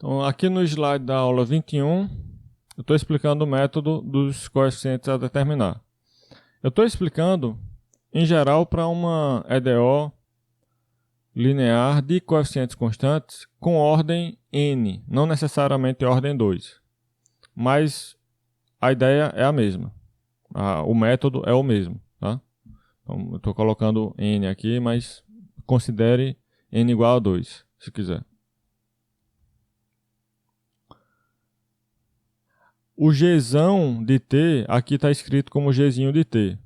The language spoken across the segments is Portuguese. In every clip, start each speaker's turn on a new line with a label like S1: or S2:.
S1: Então, aqui no slide da aula 21, eu estou explicando o método dos coeficientes a determinar. Eu estou explicando, em geral, para uma EDO linear de coeficientes constantes com ordem n, não necessariamente ordem 2. Mas a ideia é a mesma. O método é o mesmo. Tá? Então, eu estou colocando n aqui, mas considere n igual a 2, se quiser. O gzão de t, aqui está escrito como gzinho de t.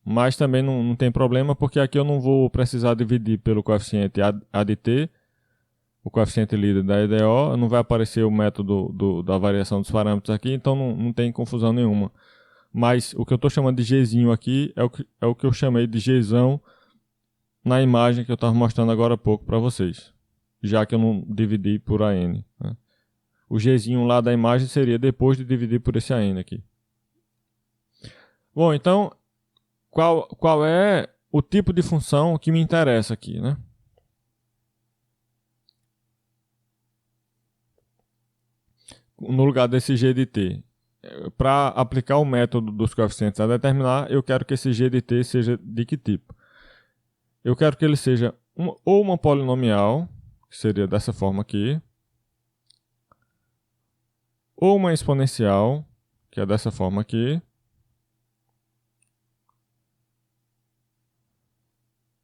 S1: Mas também não tem problema, porque aqui eu não vou precisar dividir pelo coeficiente a de t, o coeficiente líder da EDO, não vai aparecer o método da variação dos parâmetros aqui, então não tem confusão nenhuma. Mas o que eu estou chamando de gzinho aqui é o que eu chamei de gzão na imagem que eu estava mostrando agora há pouco para vocês, já que eu não dividi por AN. Né? O gzinho lá da imagem seria depois de dividir por esse AN aqui. Bom, então, qual é o tipo de função que me interessa aqui, né? No lugar desse g de t. Para aplicar o método dos coeficientes a determinar, eu quero que esse g de t seja de que tipo? Eu quero que ele seja ou uma polinomial, que seria dessa forma aqui, ou uma exponencial, que é dessa forma aqui,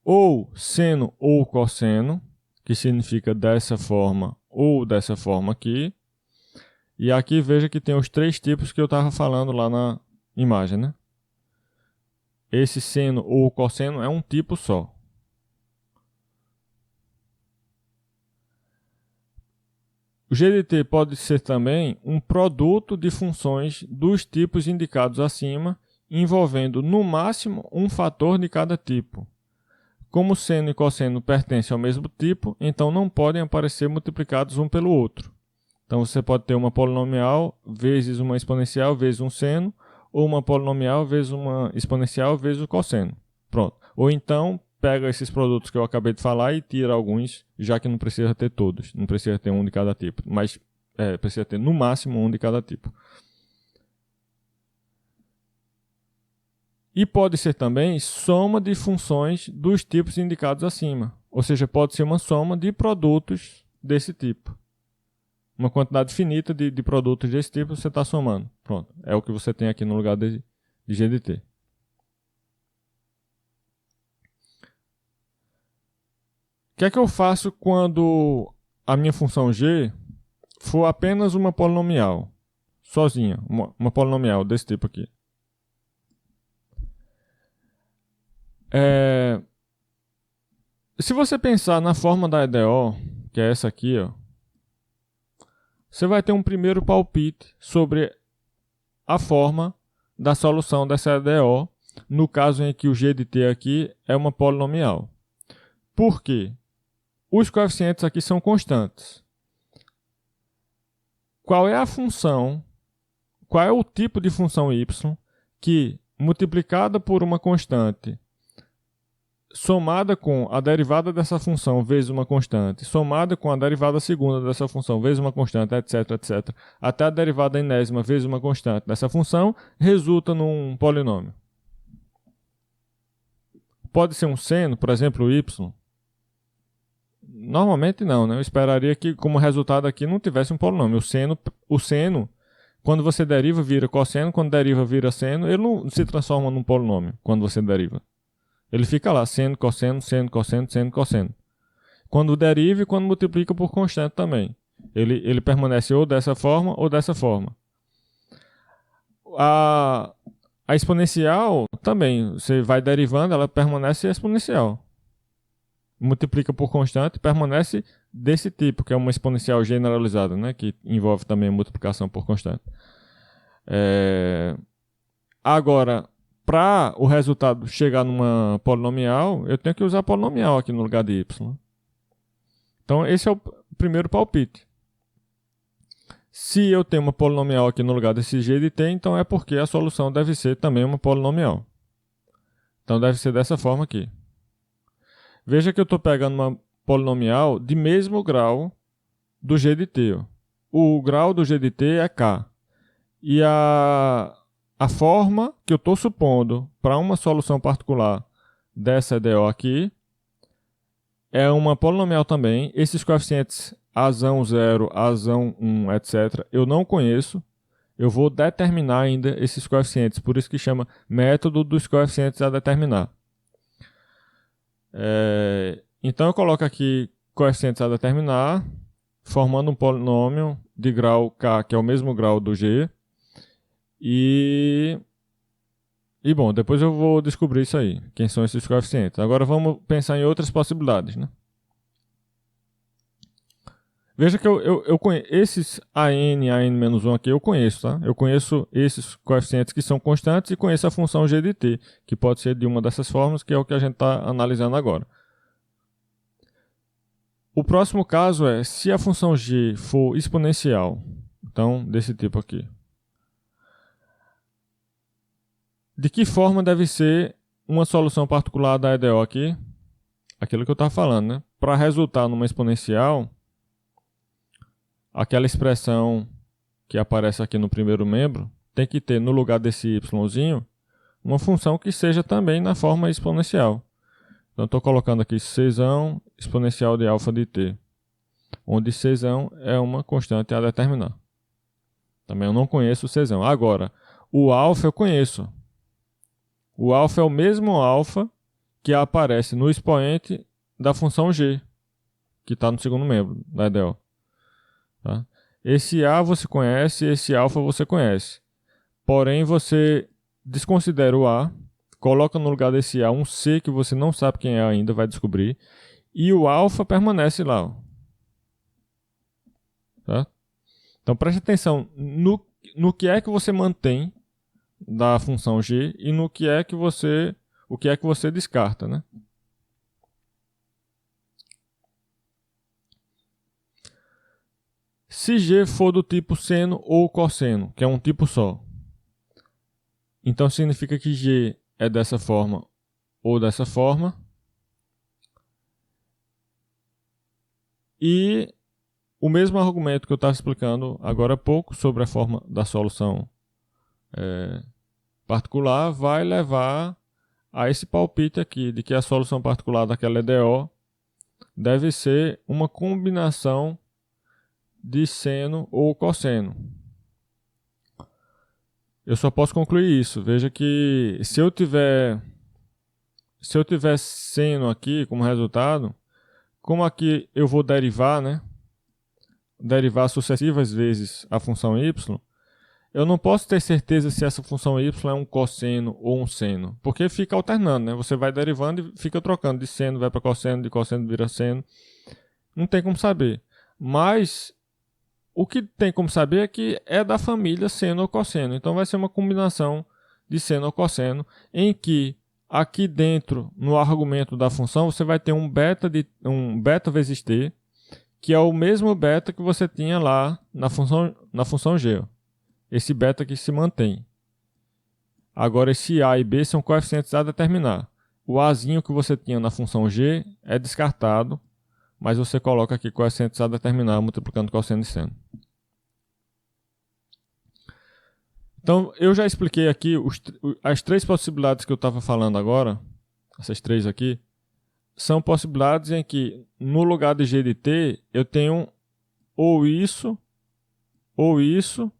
S1: ou seno ou cosseno, que significa dessa forma ou dessa forma aqui. E aqui veja que tem os três tipos que eu estava falando lá na imagem, né? Esse seno ou cosseno é um tipo só. O g de t pode ser também um produto de funções dos tipos indicados acima, envolvendo no máximo um fator de cada tipo. Como seno e cosseno pertencem ao mesmo tipo, então não podem aparecer multiplicados um pelo outro. Então você pode ter uma polinomial vezes uma exponencial vezes um seno, ou uma polinomial vezes uma exponencial vezes o cosseno. Pronto. Ou então pega esses produtos que eu acabei de falar e tira alguns, já que não precisa ter todos, não precisa ter um de cada tipo, mas precisa ter no máximo um de cada tipo. E pode ser também soma de funções dos tipos indicados acima, ou seja, pode ser uma soma de produtos desse tipo. Uma quantidade finita de produtos desse tipo você está somando. Pronto, é o que você tem aqui no lugar de g de t. O que é que eu faço quando a minha função g for apenas uma polinomial, sozinha, uma polinomial desse tipo aqui? Se você pensar na forma da EDO, que é essa aqui, ó, você vai ter um primeiro palpite sobre a forma da solução dessa EDO, no caso em que o g de t aqui é uma polinomial. Por quê? Os coeficientes aqui são constantes. Qual é a função, qual é o tipo de função y que, multiplicada por uma constante, somada com a derivada dessa função vezes uma constante, somada com a derivada segunda dessa função vezes uma constante, etc, etc, até a derivada enésima vezes uma constante dessa função, resulta num polinômio. Pode ser um seno, por exemplo, y. Normalmente não, né? Eu esperaria que como resultado aqui não tivesse um polinômio. O seno, quando você deriva, vira cosseno, quando deriva, vira seno, ele não se transforma num polinômio quando você deriva. Ele fica lá, seno, cosseno, seno, cosseno, seno, cosseno. Quando deriva e quando multiplica por constante também. Ele permanece ou dessa forma ou dessa forma. A exponencial também, você vai derivando, ela permanece exponencial. Multiplica por constante, permanece desse tipo, que é uma exponencial generalizada, né? Que envolve também multiplicação por constante. Agora, para o resultado chegar numa polinomial, eu tenho que usar polinomial aqui no lugar de y. Então, esse é o primeiro palpite. Se eu tenho uma polinomial aqui no lugar desse g de t, então é porque a solução deve ser também uma polinomial. Então, deve ser dessa forma aqui. Veja que eu estou pegando uma polinomial de mesmo grau do g de t. Ó. o grau do g de t é k. E a forma que eu estou supondo para uma solução particular dessa EDO aqui é uma polinomial também. Esses coeficientes azão 0, azão 1, etc. eu não conheço. Eu vou determinar ainda esses coeficientes. Por isso que chama método dos coeficientes a determinar. Então eu coloco aqui coeficientes a determinar, formando um polinômio de grau k, que é o mesmo grau do g. E bom, depois eu vou descobrir isso aí, quem são esses coeficientes. Agora vamos pensar em outras possibilidades, né? Veja que eu conheço esses an-1 aqui, eu conheço, tá? Eu conheço esses coeficientes que são constantes e conheço a função g de t, que pode ser de uma dessas formas, que é o que a gente está analisando agora. O próximo caso é se a função g for exponencial, então desse tipo aqui. De que forma deve ser uma solução particular da EDO aqui? Aquilo que eu estava falando, né? Para resultar numa exponencial, aquela expressão que aparece aqui no primeiro membro tem que ter no lugar desse yzinho uma função que seja também na forma exponencial. Então estou colocando aqui c exponencial de alfa de t, onde c é uma constante a determinar. Também eu não conheço o c. Agora, o alfa eu conheço. O alfa é o mesmo alfa que aparece no expoente da função g, que está no segundo membro da EDO. Tá? Esse A você conhece, esse alfa você conhece. Porém, você desconsidera o A, coloca no lugar desse A um C que você não sabe quem é ainda, vai descobrir, e o alfa permanece lá. Tá? Então preste atenção no que é que você mantém da função g e no que é que você, o que é que você descarta, né? Se g for do tipo seno ou cosseno, que é um tipo só, então significa que g é dessa forma ou dessa forma. E o mesmo argumento que eu estava explicando agora há pouco sobre a forma da solução particular vai levar a esse palpite aqui de que a solução particular daquela EDO deve ser uma combinação de seno ou cosseno. Eu só posso concluir isso. Veja que se eu tiver seno aqui como resultado, como aqui eu vou derivar, né? Derivar sucessivas vezes a função y, eu não posso ter certeza se essa função y é um cosseno ou um seno, porque fica alternando, né? Você vai derivando e fica trocando de seno, vai para cosseno, de cosseno vira seno. Não tem como saber. Mas o que tem como saber é que é da família seno ou cosseno. Então vai ser uma combinação de seno ou cosseno, em que aqui dentro, no argumento da função, você vai ter um beta vezes t, que é o mesmo beta que você tinha lá na função g. Esse beta que se mantém. Agora esse a e b são coeficientes a determinar. O azinho que você tinha na função g é descartado, mas você coloca aqui coeficientes a determinar multiplicando cosseno e seno. Então eu já expliquei aqui as três possibilidades que eu estava falando agora, essas três aqui, são possibilidades em que no lugar de g de t eu tenho ou isso, ou isso,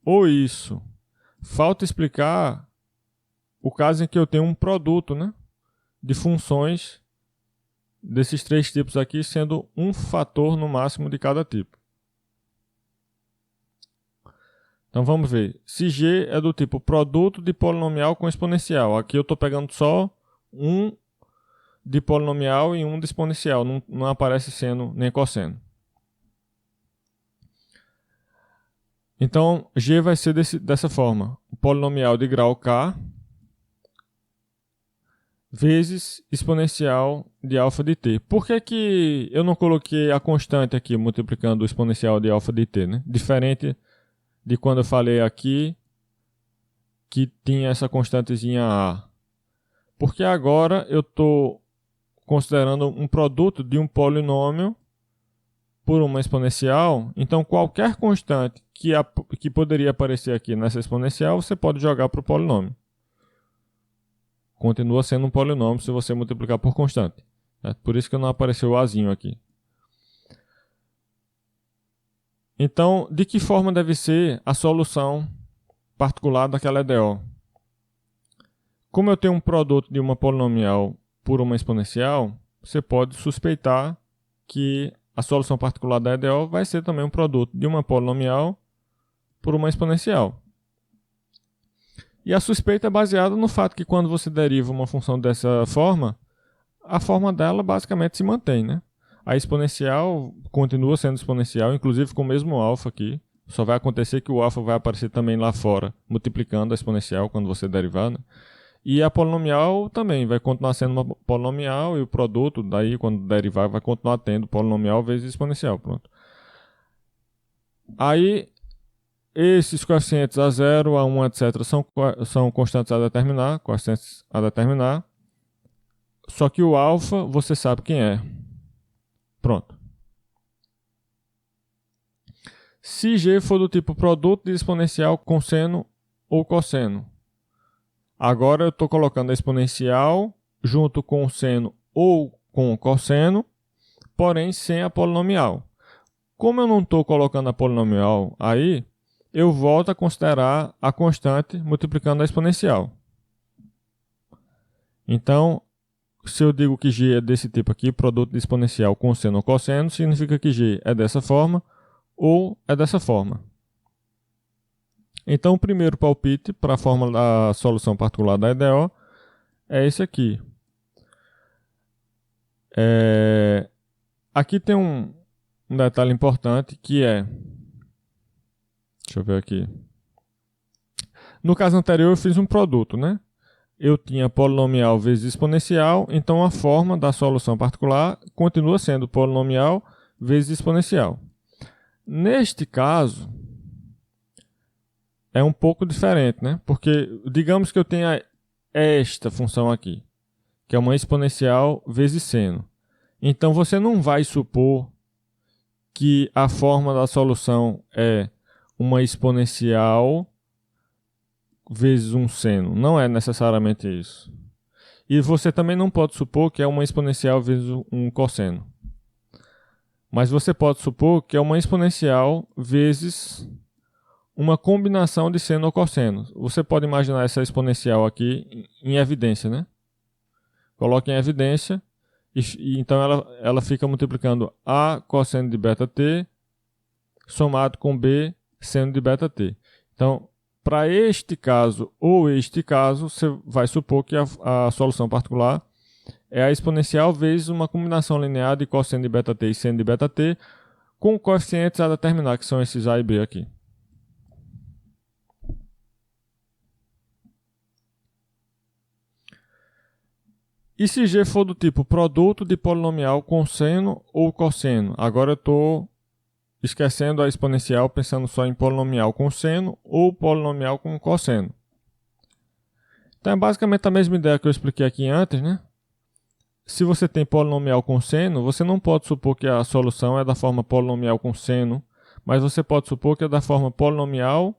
S1: ou isso. Falta explicar o caso em que eu tenho um produto, né, de funções desses três tipos aqui, sendo um fator no máximo de cada tipo. Então vamos ver. Se g é do tipo produto de polinomial com exponencial, aqui eu estou pegando só um de polinomial e um de exponencial, não aparece seno nem cosseno. Então, g vai ser dessa forma. O polinomial de grau k vezes exponencial de alfa de t. Por que eu não coloquei a constante aqui, multiplicando o exponencial de alfa de t, né? Diferente de quando eu falei aqui que tinha essa constantezinha a. Porque agora eu estou considerando um produto de um polinômio por uma exponencial, então qualquer constante que poderia aparecer aqui nessa exponencial, você pode jogar para o polinômio. Continua sendo um polinômio se você multiplicar por constante. Por isso que não apareceu o azinho aqui. Então, de que forma deve ser a solução particular daquela EDO? Como eu tenho um produto de uma polinomial por uma exponencial, você pode suspeitar que a solução particular da EDO vai ser também um produto de uma polinomial por uma exponencial. E a suspeita é baseada no fato que quando você deriva uma função dessa forma, a forma dela basicamente se mantém, né? A exponencial continua sendo exponencial, inclusive com o mesmo alfa aqui. Só vai acontecer que o alfa vai aparecer também lá fora, multiplicando a exponencial quando você derivar, né? E a polinomial também vai continuar sendo uma polinomial e o produto, daí quando derivar, vai continuar tendo polinomial vezes exponencial. Pronto. Aí, esses coeficientes a 0, a 1, etc. são constantes a determinar, coeficientes a determinar. Só que o alfa, você sabe quem é. Pronto. Se G for do tipo produto de exponencial com seno ou cosseno, agora eu estou colocando a exponencial junto com o seno ou com o cosseno, porém sem a polinomial. Como eu não estou colocando a polinomial aí, eu volto a considerar a constante multiplicando a exponencial. Então, se eu digo que G é desse tipo aqui, produto de exponencial com seno ou cosseno, significa que G é dessa forma ou é dessa forma. Então, o primeiro palpite para a fórmula da solução particular da EDO é esse aqui. Aqui tem um detalhe importante que é... Deixa eu ver aqui. No caso anterior eu fiz um produto, né? Eu tinha polinomial vezes exponencial, então a forma da solução particular continua sendo polinomial vezes exponencial. Neste caso, é um pouco diferente, né? Porque digamos que eu tenha esta função aqui, que é uma exponencial vezes seno. Então você não vai supor que a forma da solução é uma exponencial vezes um seno. Não é necessariamente isso. E você também não pode supor que é uma exponencial vezes um cosseno. Mas você pode supor que é uma exponencial vezes uma combinação de seno ou cosseno. Você pode imaginar essa exponencial aqui em evidência, né? Coloque em evidência e então ela fica multiplicando A cosseno de beta t somado com B seno de beta t. Então, para este caso ou este caso, você vai supor que a solução particular é a exponencial vezes uma combinação linear de cosseno de beta t e seno de beta t com coeficientes a determinar, que são esses A e B aqui. E se G for do tipo produto de polinomial com seno ou cosseno? Agora eu estou esquecendo a exponencial, pensando só em polinomial com seno ou polinomial com cosseno. Então é basicamente a mesma ideia que eu expliquei aqui antes, né? Se você tem polinomial com seno, você não pode supor que a solução é da forma polinomial com seno, mas você pode supor que é da forma polinomial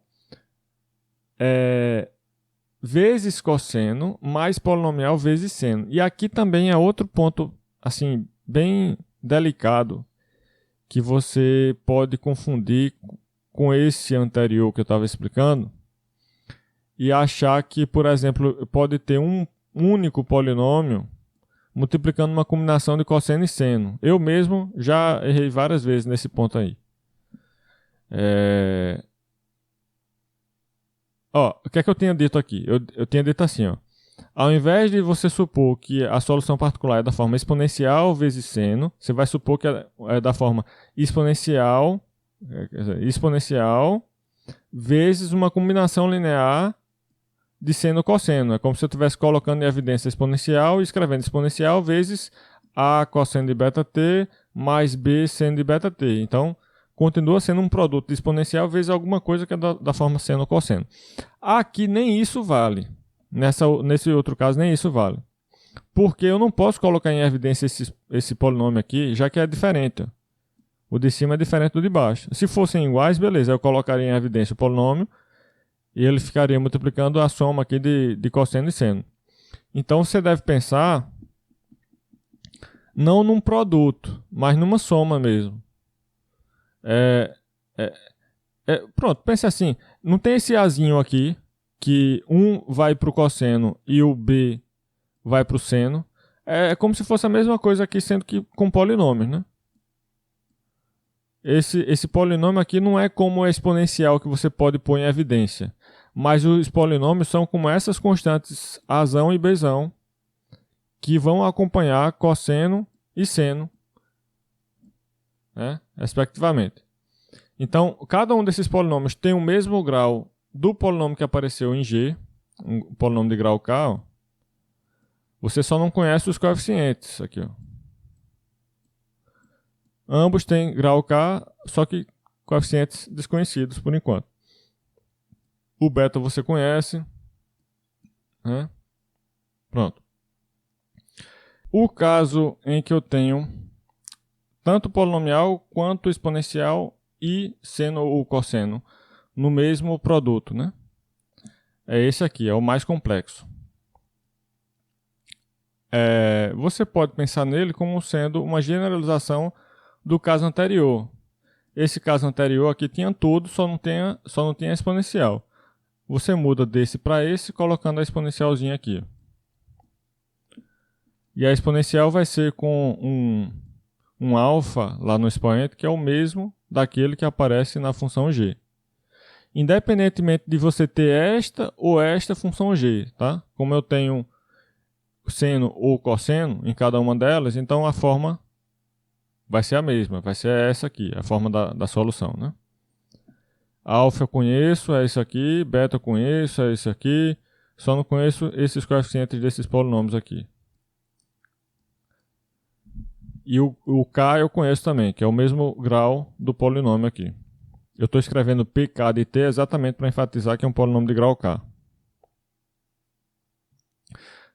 S1: vezes cosseno mais polinomial vezes seno. E aqui também é outro ponto assim bem delicado que você pode confundir com esse anterior que eu estava explicando e achar que, por exemplo, pode ter um único polinômio multiplicando uma combinação de cosseno e seno. Eu mesmo já errei várias vezes nesse ponto aí. O que é que eu tinha dito aqui? Eu tinha dito assim, ó. Ao invés de você supor que a solução particular é da forma exponencial vezes seno, você vai supor que é da forma exponencial vezes uma combinação linear de seno e cosseno. É como se eu estivesse colocando em evidência exponencial e escrevendo exponencial vezes A cosseno de beta t mais B seno de beta t. Então, continua sendo um produto de exponencial vezes alguma coisa que é da forma seno ou cosseno. Aqui nem isso vale. Nesse outro caso, nem isso vale. Porque eu não posso colocar em evidência esse polinômio aqui, já que é diferente. O de cima é diferente do de baixo. Se fossem iguais, beleza, eu colocaria em evidência o polinômio e ele ficaria multiplicando a soma aqui de cosseno e seno. Então você deve pensar não num produto, mas numa soma mesmo. Pronto, pense assim, não tem esse azinho aqui, que um vai para o cosseno e o b vai para o seno. É como se fosse a mesma coisa aqui, sendo que com polinômios, né? Esse polinômio aqui não é como o exponencial que você pode pôr em evidência, mas os polinômios são como essas constantes azão e bzão que vão acompanhar cosseno e seno, né, respectivamente. Então, cada um desses polinômios tem o mesmo grau do polinômio que apareceu em G, um polinômio de grau K. Ó. Você só não conhece os coeficientes aqui, ó. Ambos têm grau K, só que coeficientes desconhecidos por enquanto. O beta você conhece, né? Pronto. O caso em que eu tenho tanto polinomial quanto exponencial e seno ou cosseno no mesmo produto, né? É esse aqui, é o mais complexo. Você pode pensar nele como sendo uma generalização do caso anterior. Esse caso anterior aqui tinha tudo, só não tinha exponencial. Você muda desse para esse, colocando a exponencialzinha aqui. E a exponencial vai ser com um alfa lá no expoente, que é o mesmo daquele que aparece na função g. Independentemente de você ter esta ou esta função g, tá? Como eu tenho seno ou cosseno em cada uma delas, então a forma vai ser a mesma, vai ser essa aqui, a forma da solução, né? Alfa eu conheço, é isso aqui, beta eu conheço, é isso aqui, só não conheço esses coeficientes desses polinômios aqui. E o K eu conheço também, que é o mesmo grau do polinômio aqui. Eu estou escrevendo PK de T exatamente para enfatizar que é um polinômio de grau K.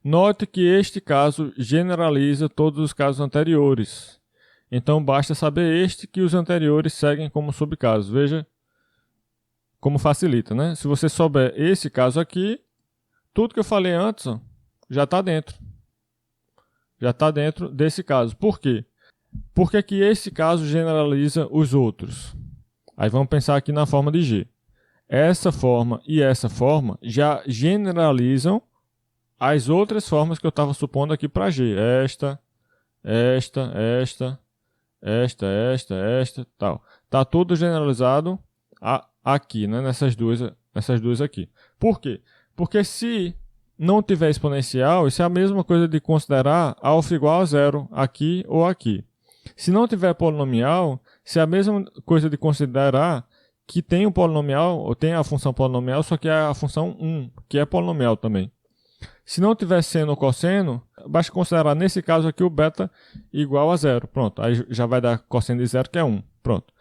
S1: Note que este caso generaliza todos os casos anteriores. Então basta saber este que os anteriores seguem como subcasos. Veja como facilita, né? Se você souber esse caso aqui, tudo que eu falei antes ó, já está dentro. Já está dentro desse caso. Por quê? Porque que esse caso generaliza os outros. Aí vamos pensar aqui na forma de G. Essa forma e essa forma já generalizam as outras formas que eu estava supondo aqui para G. Esta, tal. Está tudo generalizado aqui, né? Nessas duas aqui. Por quê? Porque se não tiver exponencial, isso é a mesma coisa de considerar alfa igual a zero aqui ou aqui. Se não tiver polinomial, isso é a mesma coisa de considerar que tem um polinomial, ou tem a função polinomial, só que é a função 1, que é polinomial também. Se não tiver seno ou cosseno, basta considerar nesse caso aqui o beta igual a zero. Pronto, aí já vai dar cosseno de zero, que é 1. Pronto,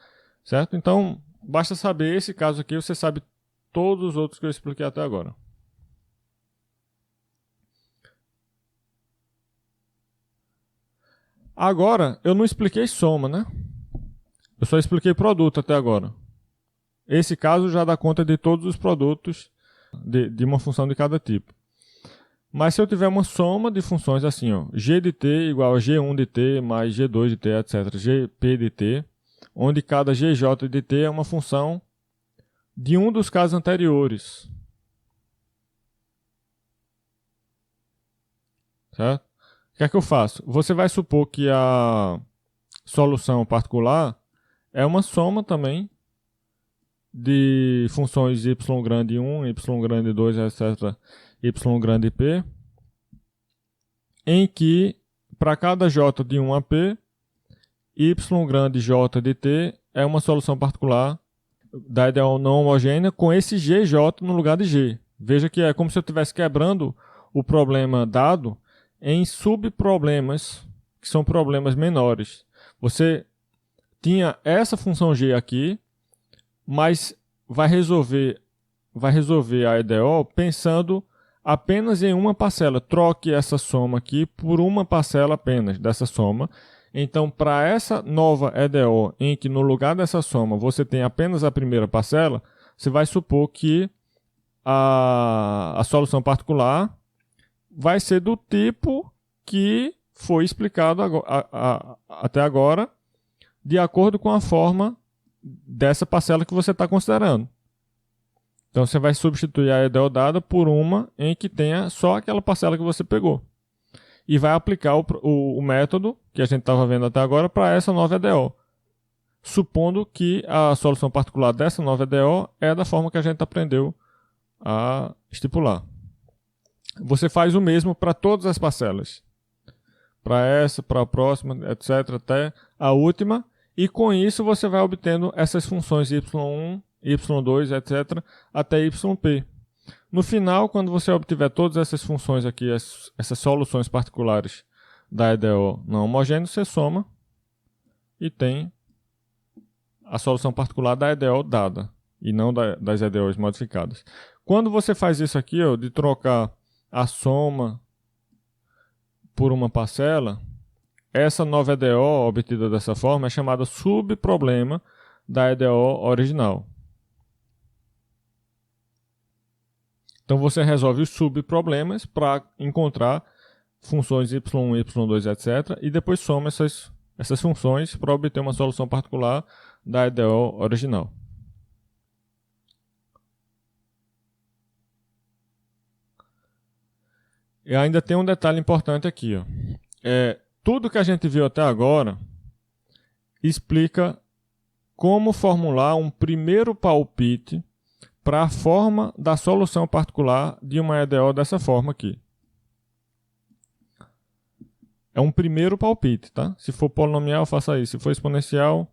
S1: certo? Então, basta saber esse caso aqui, você sabe todos os outros que eu expliquei até agora. Agora, eu não expliquei soma, né? Eu só expliquei produto até agora. Esse caso já dá conta de todos os produtos de uma função de cada tipo. Mas se eu tiver uma soma de funções assim, ó, g de t igual a g1 de t mais g2 de t, etc., gp de t, onde cada gj de t é uma função de um dos casos anteriores. Certo? O que é que eu faço? Você vai supor que a solução particular é uma soma também de funções y grande 1, y grande 2, etc., y grande p, em que para cada j de 1 a p, y grande j de t é uma solução particular da ideal não homogênea com esse gj no lugar de g. Veja que é como se eu estivesse quebrando o problema dado em subproblemas, que são problemas menores. Você tinha essa função g aqui, mas vai resolver a EDO pensando apenas em uma parcela. Troque essa soma aqui por uma parcela apenas dessa soma. Então, para essa nova EDO, em que no lugar dessa soma você tem apenas a primeira parcela, você vai supor que a solução particular vai ser do tipo que foi explicado até agora, de acordo com a forma dessa parcela que você está considerando. Então, você vai substituir a EDO dada por uma em que tenha só aquela parcela que você pegou. E vai aplicar o método que a gente estava vendo até agora para essa nova EDO. Supondo que a solução particular dessa nova EDO é da forma que a gente aprendeu a estipular. Você faz o mesmo para todas as parcelas. Para essa, para a próxima, etc. até a última. E com isso você vai obtendo essas funções y1, y2, etc. até yp. No final, quando você obtiver todas essas funções aqui, essas soluções particulares da EDO não homogênea, você soma e tem a solução particular da EDO dada e não das EDOs modificadas. Quando você faz isso aqui, ó, de trocar a soma por uma parcela, essa nova EDO obtida dessa forma é chamada subproblema da EDO original. Então você resolve os subproblemas para encontrar funções y1, y2, etc. e depois soma essas funções para obter uma solução particular da EDO original. E ainda tem um detalhe importante aqui, ó. Tudo que a gente viu até agora explica como formular um primeiro palpite para a forma da solução particular de uma EDO dessa forma aqui. É um primeiro palpite, tá? Se for polinomial, faça isso. Se for exponencial,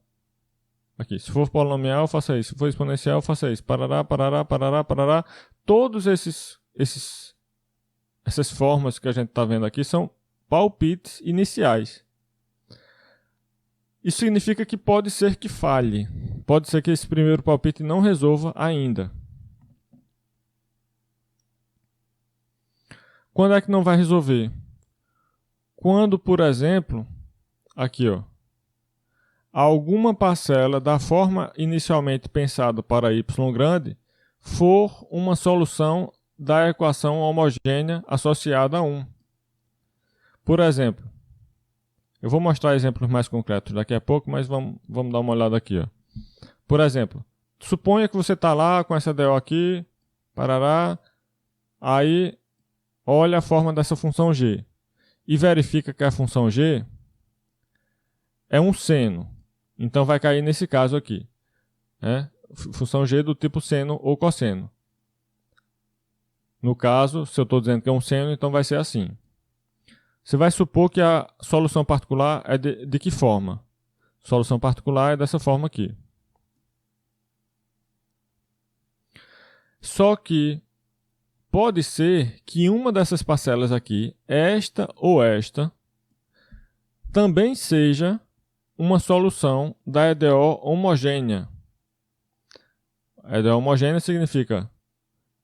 S1: aqui. Se for polinomial, faça isso. Se for exponencial, faça isso. Parará, parará, parará, parará. Todos essas formas que a gente está vendo aqui são palpites iniciais. Isso significa que pode ser que falhe. Pode ser que esse primeiro palpite não resolva ainda. Quando é que não vai resolver? Quando, por exemplo, aqui, ó, alguma parcela da forma inicialmente pensada para y grande for uma solução da equação homogênea associada a 1. Por exemplo, eu vou mostrar exemplos mais concretos daqui a pouco, mas vamos dar uma olhada aqui, ó. Por exemplo, suponha que você está lá com essa DO aqui, parará, aí olha a forma dessa função g e verifica que a função g é um seno. Então vai cair nesse caso aqui, né? Função g do tipo seno ou cosseno. No caso, se eu estou dizendo que é um seno, então vai ser assim. Você vai supor que a solução particular é de que forma? Solução particular é dessa forma aqui. Só que pode ser que uma dessas parcelas aqui, esta ou esta, também seja uma solução da EDO homogênea. A EDO homogênea significa,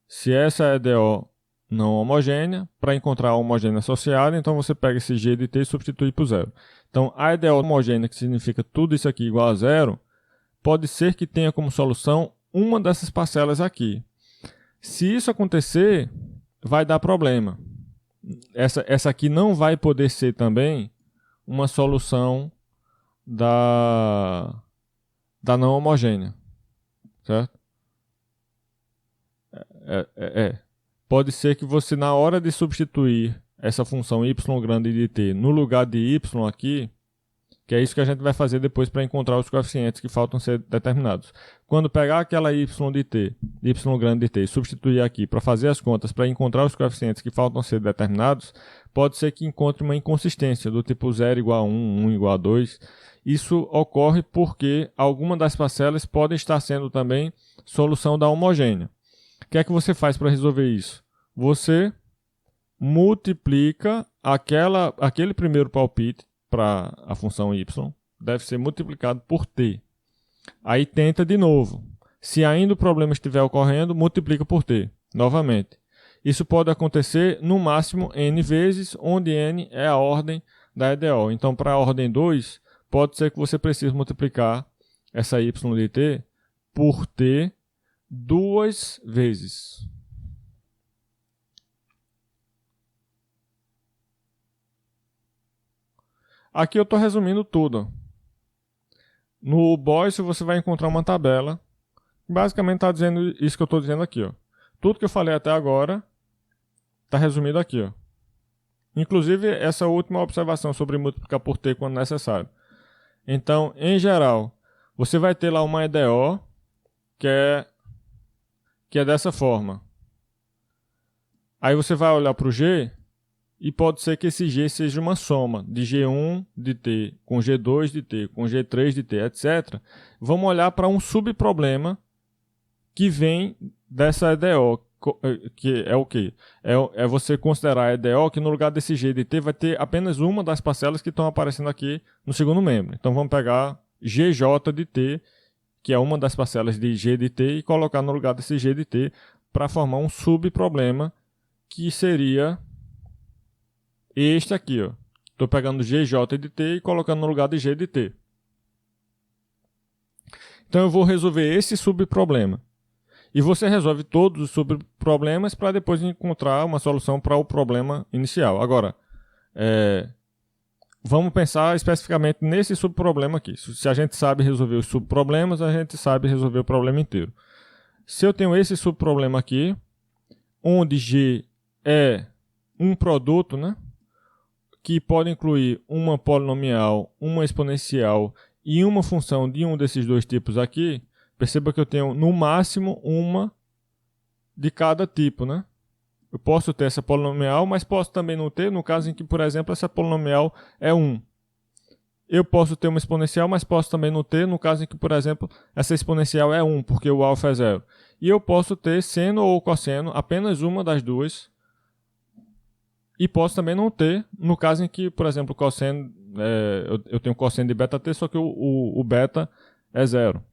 S1: se essa é a EDO não homogênea, para encontrar a homogênea associada, então você pega esse g de t e substitui por zero. Então, a EDO homogênea, que significa tudo isso aqui igual a zero, pode ser que tenha como solução uma dessas parcelas aqui. Se isso acontecer, vai dar problema. Essa aqui não vai poder ser também uma solução da não homogênea. Certo? Pode ser que você, na hora de substituir essa função y grande de t no lugar de y aqui, que é isso que a gente vai fazer depois para encontrar os coeficientes que faltam ser determinados. Quando pegar aquela y de t, y grande de t, e substituir aqui para fazer as contas para encontrar os coeficientes que faltam ser determinados, pode ser que encontre uma inconsistência do tipo 0 igual a 1, 1 igual a 2. Isso ocorre porque alguma das parcelas pode estar sendo também solução da homogênea. O que é que você faz para resolver isso? Você multiplica aquele primeiro palpite para a função y, deve ser multiplicado por t. Aí tenta de novo. Se ainda o problema estiver ocorrendo, multiplica por t, novamente. Isso pode acontecer no máximo n vezes, onde n é a ordem da EDO. Então, para a ordem 2, pode ser que você precise multiplicar essa y de t por t 2 vezes. Aqui eu estou resumindo tudo. No BOIS você vai encontrar uma tabela que basicamente está dizendo isso que eu estou dizendo aqui. Ó. Tudo que eu falei até agora está resumido aqui. Ó. Inclusive essa última observação sobre multiplicar por t quando necessário. Então, em geral, você vai ter lá uma EDO que é dessa forma. Aí você vai olhar para o G e pode ser que esse G seja uma soma de G1 de t com G2 de t com G3 de t, etc. Vamos olhar para um subproblema que vem dessa EDO, que é o quê? É você considerar a EDO que no lugar desse G de t vai ter apenas uma das parcelas que estão aparecendo aqui no segundo membro. Então vamos pegar GJ de t, que é uma das parcelas de G de t, e colocar no lugar desse G de t para formar um subproblema que seria este aqui. Estou pegando GJ de t e colocando no lugar de G de t. Então eu vou resolver esse subproblema. E você resolve todos os subproblemas para depois encontrar uma solução para o problema inicial. Agora, vamos pensar especificamente nesse subproblema aqui. Se a gente sabe resolver os subproblemas, a gente sabe resolver o problema inteiro. Se eu tenho esse subproblema aqui, onde G é um produto, né, que pode incluir uma polinomial, uma exponencial e uma função de um desses dois tipos aqui, perceba que eu tenho no máximo uma de cada tipo, né? Eu posso ter essa polinomial, mas posso também não ter, no caso em que, por exemplo, essa polinomial é 1. Eu posso ter uma exponencial, mas posso também não ter, no caso em que, por exemplo, essa exponencial é 1, porque o alfa é 0. E eu posso ter seno ou cosseno, apenas uma das duas. E posso também não ter, no caso em que, por exemplo, cosseno, eu tenho cosseno de beta t, só que o beta é 0.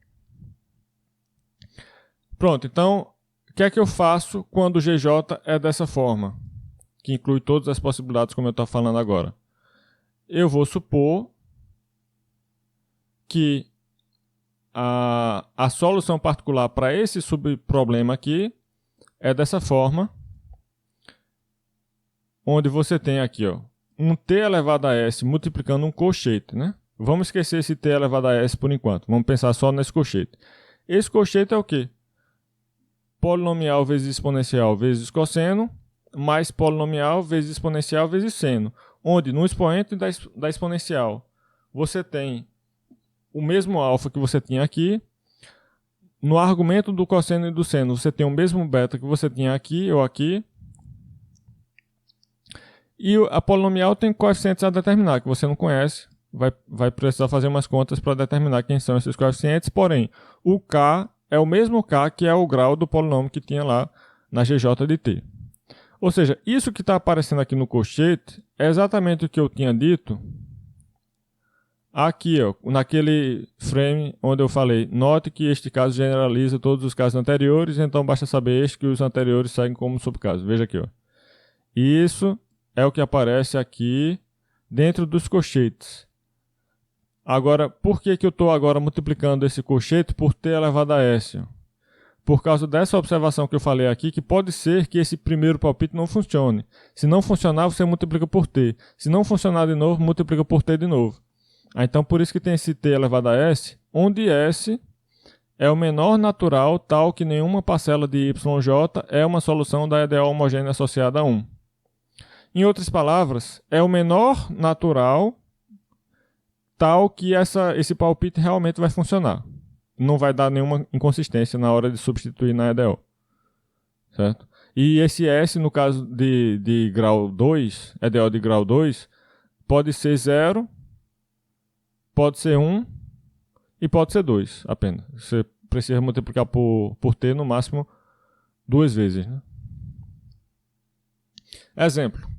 S1: Pronto, então, o que é que eu faço quando o GJ é dessa forma? Que inclui todas as possibilidades, como eu estou falando agora. Eu vou supor que a solução particular para esse subproblema aqui é dessa forma, onde você tem aqui um t elevado a s multiplicando um cochete, né? Vamos esquecer esse t elevado a s por enquanto, vamos pensar só nesse cochete. Esse cochete é o quê? Polinomial vezes exponencial vezes cosseno, mais polinomial vezes exponencial vezes seno, onde no expoente da exponencial você tem o mesmo alfa que você tinha aqui, no argumento do cosseno e do seno você tem o mesmo beta que você tinha aqui ou aqui, e a polinomial tem coeficientes a determinar, que você não conhece, vai precisar fazer umas contas para determinar quem são esses coeficientes, porém, o k é o mesmo k que é o grau do polinômio que tinha lá na GJ de t. Ou seja, isso que está aparecendo aqui no cochete é exatamente o que eu tinha dito aqui, naquele frame onde eu falei, note que este caso generaliza todos os casos anteriores, então basta saber que os anteriores seguem como subcaso. Veja aqui. Isso é o que aparece aqui dentro dos cochetes. Agora, por que eu estou agora multiplicando esse cochete por t elevado a s? Por causa dessa observação que eu falei aqui, que pode ser que esse primeiro palpite não funcione. Se não funcionar, você multiplica por t. Se não funcionar de novo, multiplica por t de novo. Então, por isso que tem esse t elevado a s, onde s é o menor natural, tal que nenhuma parcela de yj é uma solução da EDO homogênea associada a 1. Em outras palavras, é o menor natural, tal que esse palpite realmente vai funcionar. Não vai dar nenhuma inconsistência na hora de substituir na EDO. Certo? E esse S, no caso de grau 2, EDO de grau 2, pode ser 0, pode ser 1 e pode ser 2 apenas. Você precisa multiplicar por T no máximo 2 vezes. Né? Exemplo.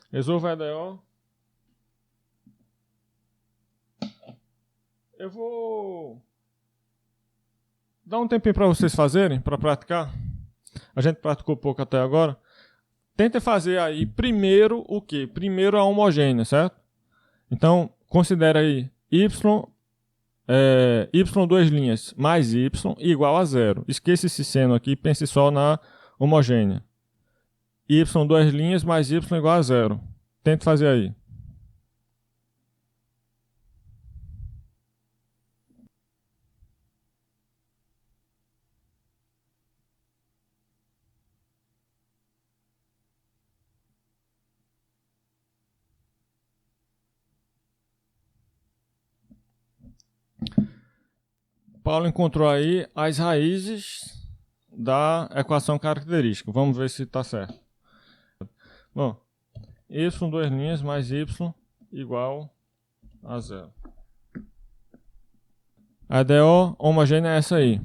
S1: Resolva a EDO. Eu vou dar um tempinho para vocês fazerem, para praticar. A gente praticou pouco até agora. Tenta fazer aí primeiro o quê? Primeiro a homogênea, certo? Então, considere aí y duas linhas mais y igual a zero. Esqueça esse seno aqui, pense só na homogênea. Y duas linhas mais y igual a zero. Tente fazer aí. Paulo encontrou aí as raízes da equação característica. Vamos ver se está certo. Bom, y duas linhas mais y igual a zero. A EDO homogênea é essa aí.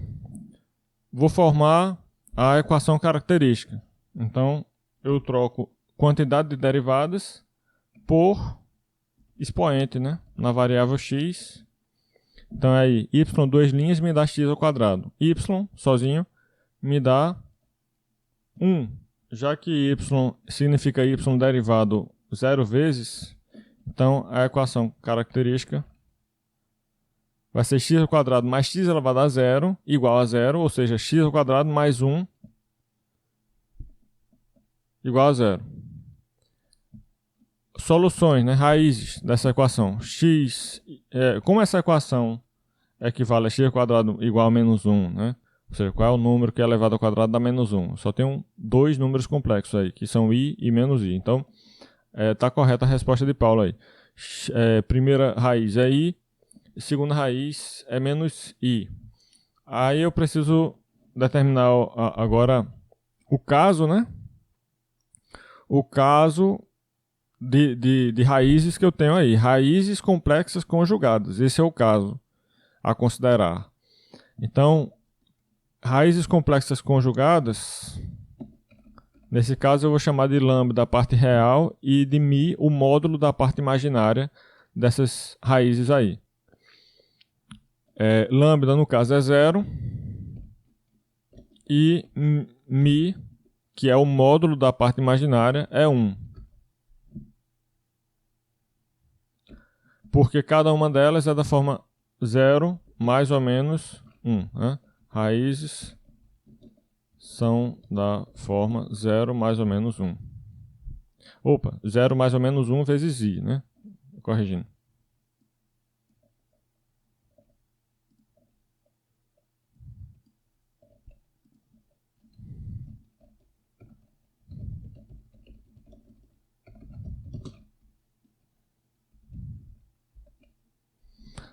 S1: Vou formar a equação característica. Então, eu troco quantidade de derivadas por expoente, né? Na variável x. Então, aí, y duas linhas me dá x ao quadrado. Y sozinho me dá 1. Já que y significa y derivado 0 vezes, então a equação característica vai ser x ao quadrado mais x elevado a zero, igual a zero, ou seja, x ao quadrado mais 1 igual a zero. Soluções, né, raízes dessa equação. Como essa equação equivale a x ao quadrado igual a menos 1, né? Ou seja, qual é o número que é elevado ao quadrado dá menos 1. Só tem dois números complexos aí, que são i e menos i. Então, está correta a resposta de Paulo aí. Primeira raiz é i, segunda raiz é menos i. Aí eu preciso determinar agora o caso, né? O caso de raízes que eu tenho aí. Raízes complexas conjugadas. Esse é o caso a considerar. Então, raízes complexas conjugadas, nesse caso eu vou chamar de lambda da parte real e de mi o módulo da parte imaginária dessas raízes aí. Lambda, no caso, é zero. E mi, que é o módulo da parte imaginária, é 1. Porque cada uma delas é da forma 0 mais ou menos 1. Né? Raízes são da forma 0 mais ou menos 1. Opa, 0 mais ou menos 1 vezes i, né? Corrigindo.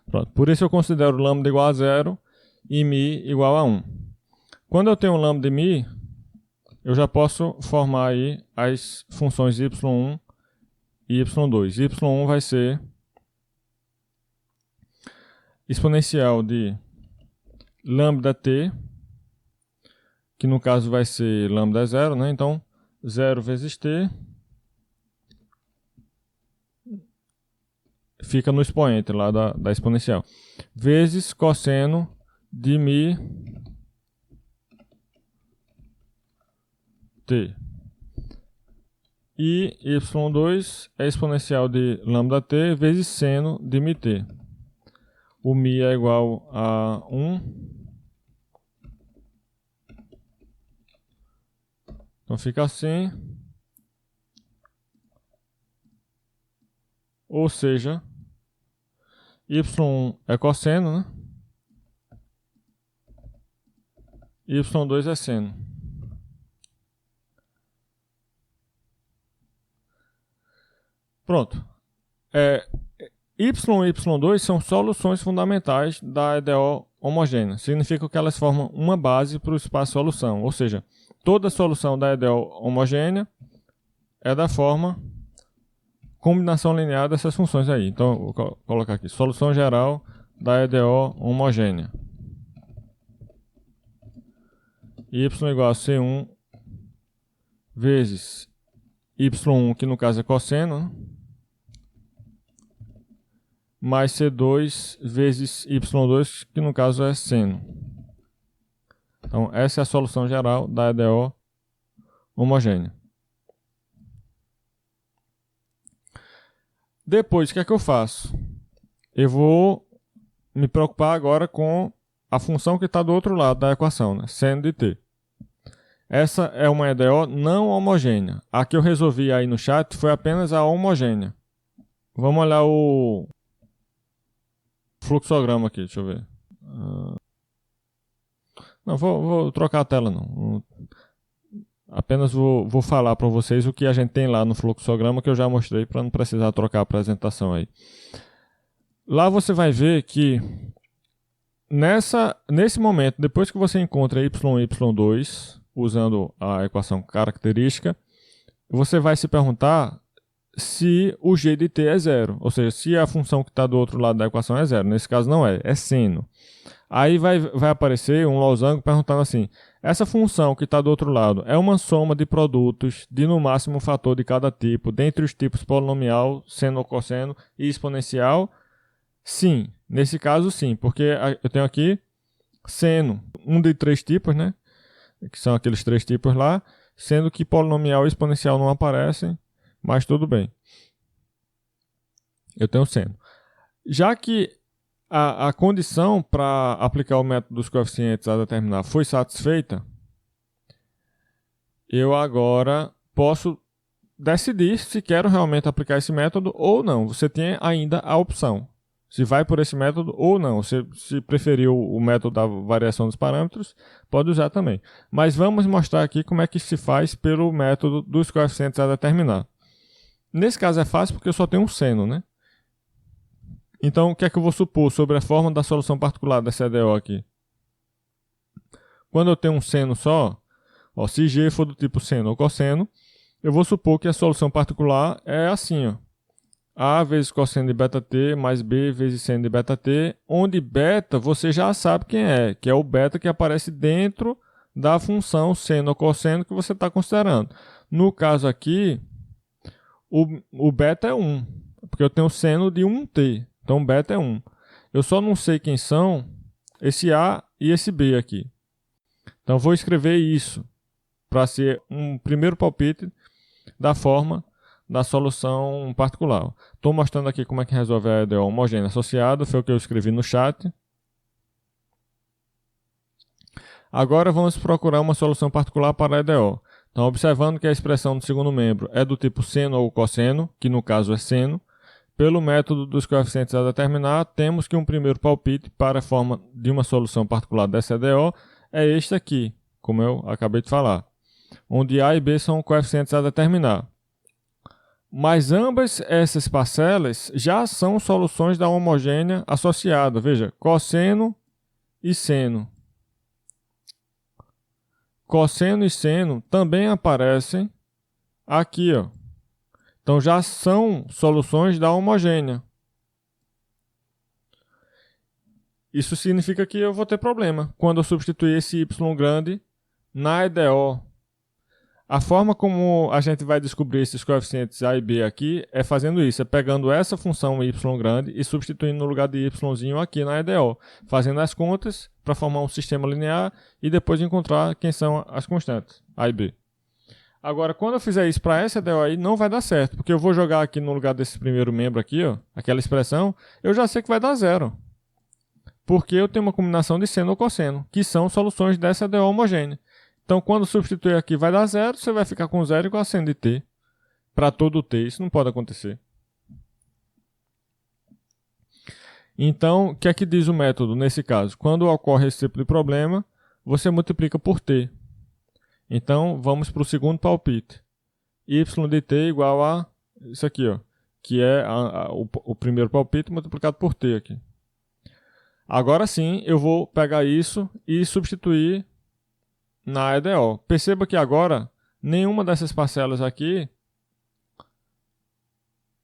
S1: Pronto. Por isso eu considero lambda igual a 0 e mi igual a 1. Quando eu tenho lambda e mi, eu já posso formar aí as funções y1 e y2. y1 vai ser exponencial de lambda t, que no caso vai ser lambda é 0, né? Então, 0 vezes t fica no expoente lá da exponencial, vezes cosseno de mi t. E y2 é exponencial de lambda t vezes seno de mi t. O mi é igual a 1. Então fica assim. Ou seja, y1 é cosseno, né? y2 é seno. Pronto. Y e y2 são soluções fundamentais da EDO homogênea. Significa que elas formam uma base para o espaço solução. Ou seja, toda solução da EDO homogênea é da forma combinação linear dessas funções aí. Então, vou colocar aqui. Solução geral da EDO homogênea. Y igual a C1 vezes Y1, que no caso é cosseno, né? Mais C2 vezes Y2, que no caso é seno. Então, essa é a solução geral da EDO homogênea. Depois, o que é que eu faço? Eu vou me preocupar agora com a função que está do outro lado da equação, né? Seno de t. Essa é uma EDO não homogênea. A que eu resolvi aí no chat foi apenas a homogênea. Vamos olhar o fluxograma aqui, deixa eu ver. Não, vou trocar a tela não. Apenas vou falar para vocês o que a gente tem lá no fluxograma que eu já mostrei para não precisar trocar a apresentação aí. Lá você vai ver que nesse momento, depois que você encontra y e y2, usando a equação característica, você vai se perguntar se o g de t é zero, ou seja, se a função que está do outro lado da equação é zero. Nesse caso não é seno. Aí vai aparecer um losango perguntando assim, essa função que está do outro lado é uma soma de produtos de no máximo um fator de cada tipo, dentre os tipos polinomial, seno ou cosseno e exponencial? Sim, nesse caso sim, porque eu tenho aqui seno, um de 3 tipos, né? Que são aqueles 3 tipos lá, sendo que polinomial e exponencial não aparecem, mas tudo bem. Eu tenho seno. Já que a condição para aplicar o método dos coeficientes a determinar foi satisfeita, eu agora posso decidir se quero realmente aplicar esse método ou não. Você tem ainda a opção. Se vai por esse método ou não. Se preferiu o método da variação dos parâmetros, pode usar também. Mas vamos mostrar aqui como é que se faz pelo método dos coeficientes a determinar. Nesse caso é fácil porque eu só tenho um seno, né? Então, o que é que eu vou supor sobre a forma da solução particular dessa EDO aqui? Quando eu tenho um seno só, ó, se G for do tipo seno ou cosseno, eu vou supor que a solução particular é assim, ó. A vezes cosseno de beta t mais B vezes seno de beta t, onde beta você já sabe quem é, que é o beta que aparece dentro da função seno ou cosseno que você está considerando. No caso aqui, o beta é 1, porque eu tenho seno de 1t. Então, beta é 1. Eu só não sei quem são esse A e esse B aqui. Então, vou escrever isso para ser um primeiro palpite da forma da solução particular. Estou mostrando aqui como é que resolve a EDO homogênea associada. Foi o que eu escrevi no chat. Agora, vamos procurar uma solução particular para a EDO. Então, observando que a expressão do segundo membro é do tipo seno ou cosseno, que no caso é seno, pelo método dos coeficientes a determinar, temos que um primeiro palpite para a forma de uma solução particular dessa EDO é este aqui, como eu acabei de falar, onde A e B são coeficientes a determinar. Mas ambas essas parcelas já são soluções da homogênea associada. Veja, cosseno e seno. Cosseno e seno também aparecem aqui, ó. Então, já são soluções da homogênea. Isso significa que eu vou ter problema quando eu substituir esse y grande na EDO. A forma como a gente vai descobrir esses coeficientes A e B aqui é fazendo isso, é pegando essa função y grande e substituindo no lugar de y aqui na EDO, fazendo as contas para formar um sistema linear e depois encontrar quem são as constantes, A e B. Agora, quando eu fizer isso para essa EDO aí, não vai dar certo, porque eu vou jogar aqui no lugar desse primeiro membro aqui, ó, aquela expressão, eu já sei que vai dar zero. Porque eu tenho uma combinação de seno ou cosseno, que são soluções dessa EDO homogênea. Então, quando substituir aqui vai dar zero, você vai ficar com zero igual a seno de t. Para todo t, isso não pode acontecer. Então, o que é que diz o método nesse caso? Quando ocorre esse tipo de problema, você multiplica por t. Então, vamos para o segundo palpite. Y de t igual a isso aqui, ó, que é o primeiro palpite multiplicado por t aqui. Agora sim, eu vou pegar isso e substituir na EDO. Perceba que agora, nenhuma dessas parcelas aqui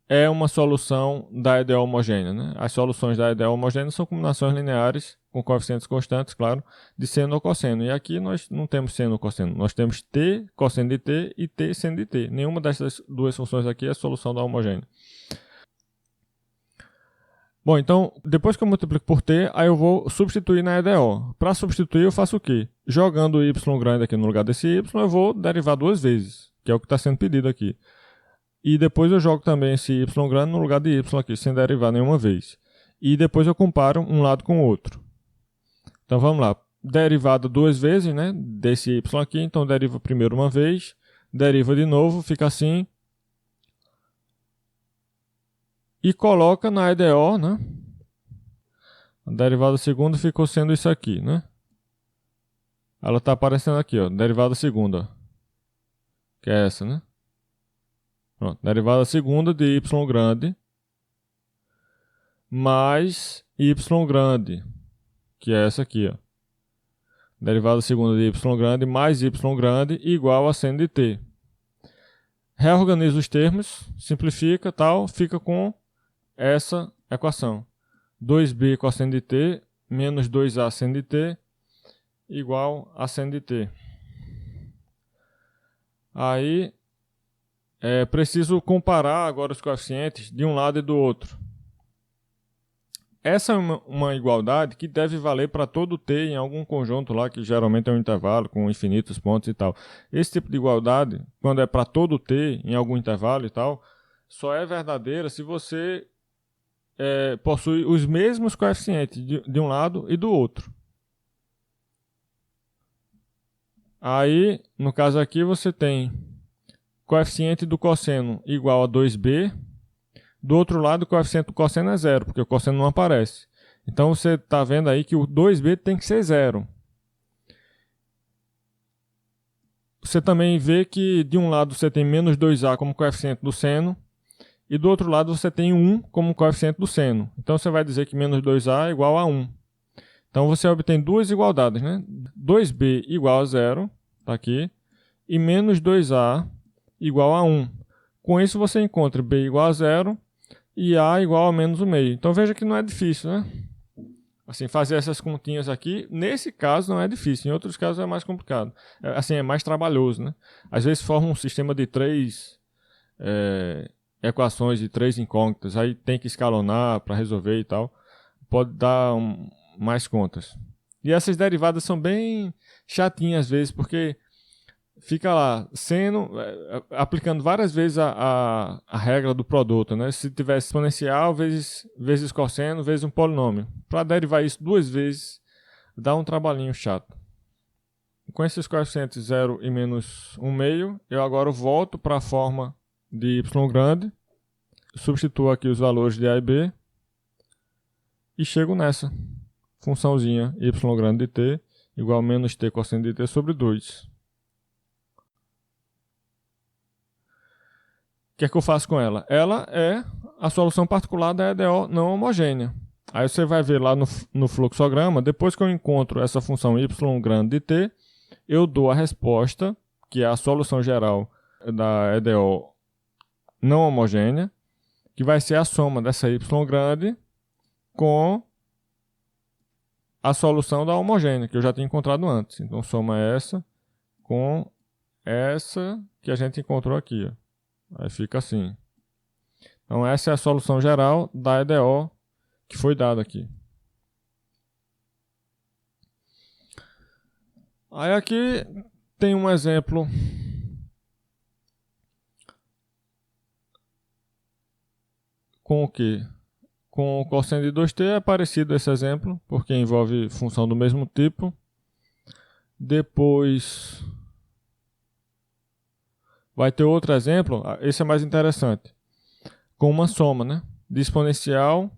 S1: é uma solução da EDO homogênea, né? As soluções da EDO homogênea são combinações lineares com coeficientes constantes, claro, de seno ou cosseno. E aqui nós não temos seno ou cosseno. Nós temos t cosseno de t e t seno de t. Nenhuma dessas duas funções aqui é a solução da homogênea. Bom, então, depois que eu multiplico por t, aí eu vou substituir na EDO. Para substituir, eu faço o quê? Jogando o y grande aqui no lugar desse y, eu vou derivar duas vezes, que é o que está sendo pedido aqui. E depois eu jogo também esse y grande no lugar de y aqui, sem derivar nenhuma vez. E depois eu comparo um lado com o outro. Então vamos lá. Derivada duas vezes, né? Desse y aqui. Então deriva primeiro uma vez. Deriva de novo, fica assim. E coloca na EDO, né? A derivada segunda ficou sendo isso aqui, né? Ela está aparecendo aqui, ó. Derivada segunda. Que é essa, né? Pronto, derivada segunda de y grande mais y grande, que é essa aqui, ó. Derivada segunda de y grande mais y grande igual a seno de t. Reorganiza os termos, simplifica, tal, fica com essa equação. 2b cosseno de t menos 2a seno de t igual a seno de t. Aí é preciso comparar agora os coeficientes de um lado e do outro. Essa é uma igualdade que deve valer para todo t em algum conjunto lá, que geralmente é um intervalo com infinitos pontos e tal. Esse tipo de igualdade, quando é para todo t em algum intervalo e tal, só é verdadeira se você possui os mesmos coeficientes de um lado e do outro. Aí, no caso aqui, você tem coeficiente do cosseno igual a 2b. Do outro lado, o coeficiente do cosseno é zero, porque o cosseno não aparece. Então, você está vendo aí que o 2b tem que ser zero. Você também vê que de um lado você tem menos 2a como coeficiente do seno, e do outro lado você tem 1 como coeficiente do seno. Então, você vai dizer que menos 2a é igual a 1. Então, você obtém duas igualdades, né? 2b igual a zero, está aqui, e menos 2a igual a 1. Com isso, você encontra b igual a zero e a igual a menos o meio. Então, veja que não é difícil, né? Assim, fazer essas continhas aqui, nesse caso não é difícil, em outros casos é mais complicado. Assim, é mais trabalhoso, né? Às vezes forma um sistema de 3 equações de 3 incógnitas, aí tem que escalonar para resolver e tal. Pode dar mais contas. E essas derivadas são bem chatinhas às vezes, porque fica lá, seno, aplicando várias vezes a regra do produto, né? Se tivesse exponencial vezes cosseno, vezes um polinômio. Para derivar isso duas vezes, dá um trabalhinho chato. Com esses coeficientes 0 e menos 1 meio, eu agora volto para a forma de y grande, substituo aqui os valores de a e b, e chego nessa funçãozinha y grande de t igual a menos t cosseno de t sobre 2. O que é que eu faço com ela? Ela é a solução particular da EDO não homogênea. Aí você vai ver lá no fluxograma, depois que eu encontro essa função y grande de t, eu dou a resposta, que é a solução geral da EDO não homogênea, que vai ser a soma dessa y grande com a solução da homogênea, que eu já tinha encontrado antes. Então, soma essa com essa que a gente encontrou aqui, ó. Aí fica assim. Então, essa é a solução geral da EDO que foi dada aqui. Aí aqui tem um exemplo com o quê? Com o cosseno de 2t é parecido esse exemplo, porque envolve função do mesmo tipo. Depois vai ter outro exemplo, esse é mais interessante, com uma soma, né, de exponencial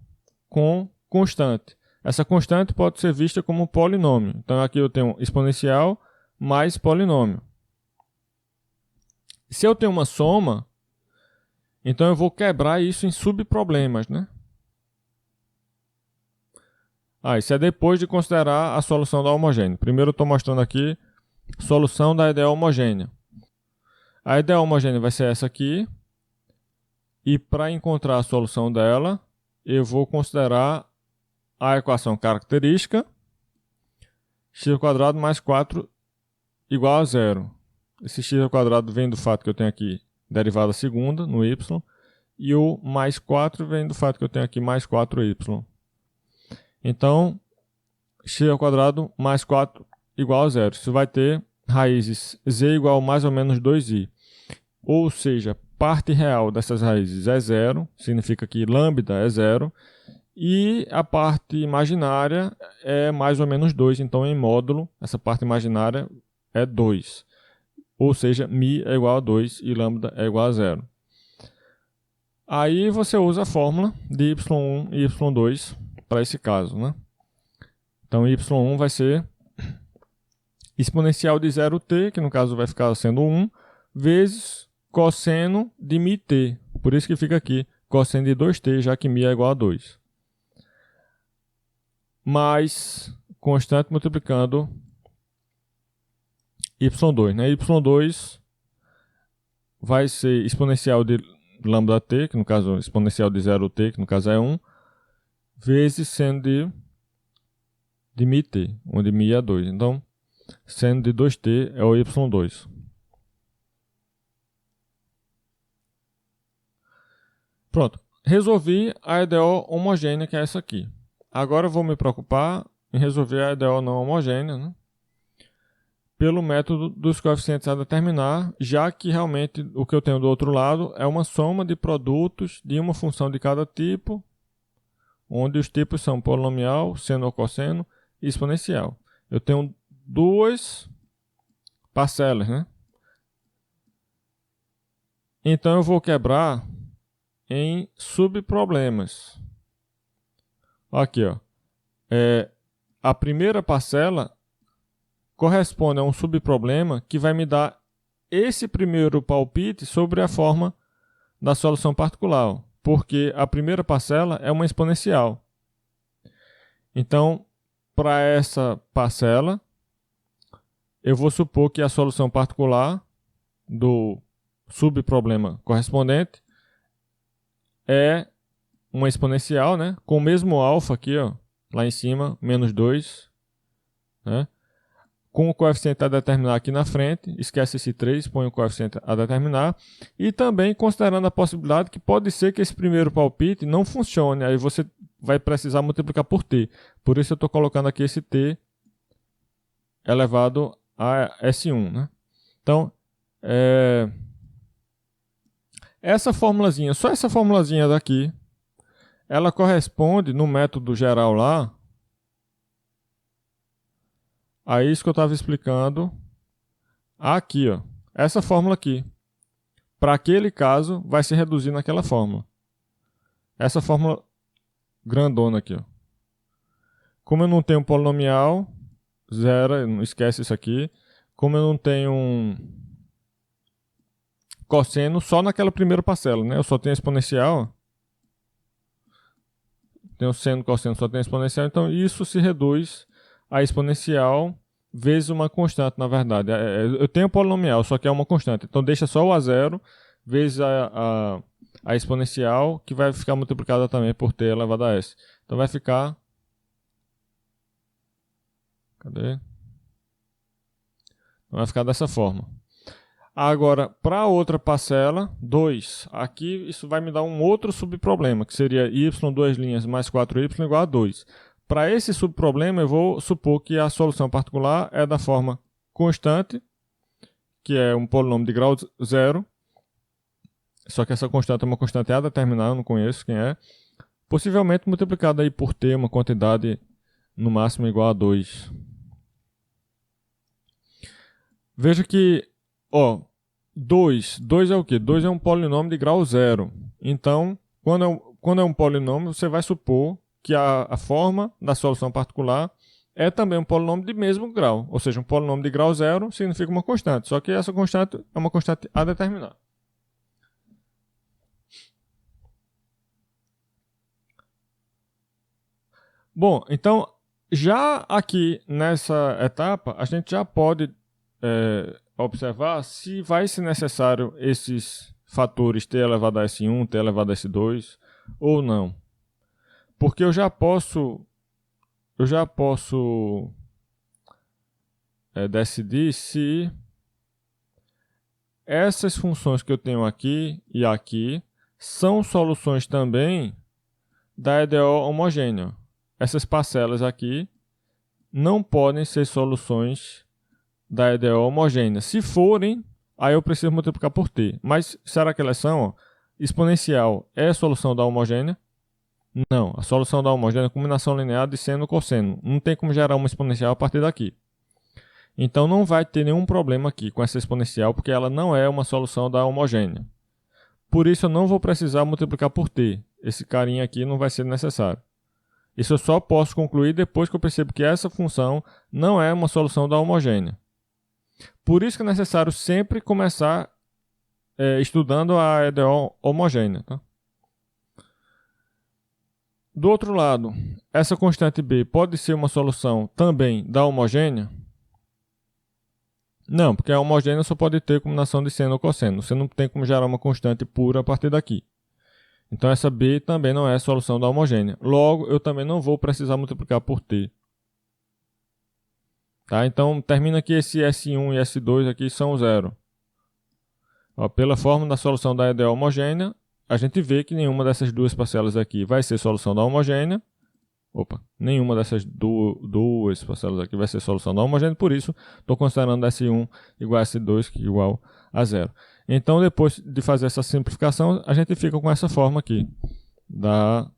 S1: com constante. Essa constante pode ser vista como um polinômio. Então aqui eu tenho exponencial mais polinômio. Se eu tenho uma soma, então eu vou quebrar isso em subproblemas, né? Isso é depois de considerar a solução da homogênea. Primeiro eu estou mostrando aqui a solução da EDO homogênea. A EDO homogênea vai ser essa aqui. E para encontrar a solução dela, eu vou considerar a equação característica x² mais 4 igual a zero. Esse x² vem do fato que eu tenho aqui derivada segunda no y. E o mais 4 vem do fato que eu tenho aqui mais 4y. Então, x² mais 4 igual a zero. Isso vai ter raízes z igual a mais ou menos 2i. Ou seja, parte real dessas raízes é 0, significa que lambda é 0, e a parte imaginária é mais ou menos 2, então em módulo, essa parte imaginária é 2. Ou seja, μ é igual a 2 e lambda é igual a 0. Aí você usa a fórmula de y1 e y2 para esse caso, né? Então y1 vai ser exponencial de 0t, que no caso vai ficar sendo 1, vezes cosseno de μt. Por isso que fica aqui cosseno de 2t, já que μ é igual a 2. Mais constante multiplicando y2, né? y2 vai ser exponencial de lambda t, que no caso exponencial de 0t, que no caso é 1, vezes seno de μt, onde μ é 2. Então, seno de 2t é o y2. Pronto. Resolvi a EDO homogênea, que é essa aqui. Agora eu vou me preocupar em resolver a EDO não homogênea, né? Pelo método dos coeficientes a determinar, já que realmente o que eu tenho do outro lado é uma soma de produtos de uma função de cada tipo, onde os tipos são polinomial, seno ou cosseno e exponencial. Eu tenho duas parcelas, né? Então eu vou quebrar em subproblemas. Aqui, ó. A primeira parcela corresponde a um subproblema que vai me dar esse primeiro palpite sobre a forma da solução particular, porque a primeira parcela é uma exponencial. Então, para essa parcela, eu vou supor que a solução particular do subproblema correspondente é uma exponencial, né? Com o mesmo alfa aqui, ó, lá em cima, menos 2, né? Com o coeficiente a determinar aqui na frente, esquece esse 3, põe o coeficiente a determinar, e também considerando a possibilidade que pode ser que esse primeiro palpite não funcione, aí você vai precisar multiplicar por t. Por isso eu estou colocando aqui esse t elevado a S1, né? Então, essa formulazinha, só essa formulazinha daqui, ela corresponde no método geral lá a isso que eu estava explicando aqui, ó. Essa fórmula aqui. Para aquele caso, vai se reduzir naquela fórmula. Essa fórmula grandona aqui, ó. Como eu não tenho polinomial, zero, não esquece isso aqui. Como eu não tenho um cosseno, só naquela primeira parcela, né? Eu só tenho exponencial, ó. Tenho seno, cosseno, só tenho exponencial. Então, isso se reduz a exponencial vezes uma constante, na verdade. Eu tenho polinomial, só que é uma constante. Então, deixa só o A0 vezes a exponencial, que vai ficar multiplicada também por t elevado a s. Então, vai ficar... Cadê? Então, vai ficar dessa forma. Agora, para a outra parcela, 2. Aqui, isso vai me dar um outro subproblema, que seria y, 2 linhas, mais 4y igual a 2. Para esse subproblema, eu vou supor que a solução particular é da forma constante, que é um polinômio de grau 0. Só que essa constante é uma constante a determinar, eu não conheço quem é. Possivelmente multiplicada aí por t, uma quantidade no máximo igual a 2. Veja que, ó, 2 é o quê? 2 é um polinômio de grau 0. Então, quando é um polinômio, você vai supor que a forma da solução particular é também um polinômio de mesmo grau. Ou seja, um polinômio de grau 0 significa uma constante. Só que essa constante é uma constante a determinar. Bom, então, já aqui nessa etapa, a gente já pode observar se vai ser necessário esses fatores t elevado a S1, t elevado a S2 ou não. Porque eu já posso decidir se essas funções que eu tenho aqui e aqui são soluções também da EDO homogênea. Essas parcelas aqui não podem ser soluções da EDO homogênea. Se forem, aí eu preciso multiplicar por t. Mas será que elas são? Ó, exponencial é a solução da homogênea? Não, a solução da homogênea é a combinação linear de seno e cosseno. Não tem como gerar uma exponencial a partir daqui. Então não vai ter nenhum problema aqui com essa exponencial, porque ela não é uma solução da homogênea. Por isso eu não vou precisar multiplicar por t. Esse carinha aqui não vai ser necessário. Isso eu só posso concluir depois que eu percebo que essa função não é uma solução da homogênea. Por isso que é necessário sempre começar estudando a EDO homogênea. Tá? Do outro lado, essa constante b pode ser uma solução também da homogênea? Não, porque a homogênea só pode ter combinação de seno ou cosseno. Você não tem como gerar uma constante pura a partir daqui. Então essa b também não é a solução da homogênea. Logo, eu também não vou precisar multiplicar por t. Tá? Então termina aqui esse S1 e S2 aqui são zero. Ó, pela fórmula da solução da EDO homogênea, a gente vê que nenhuma dessas duas parcelas aqui vai ser solução da homogênea. Opa, nenhuma dessas duas parcelas aqui vai ser solução da homogênea, por isso estou considerando S1 igual a S2, que é igual a zero. Então, depois de fazer essa simplificação, a gente fica com essa forma aqui, da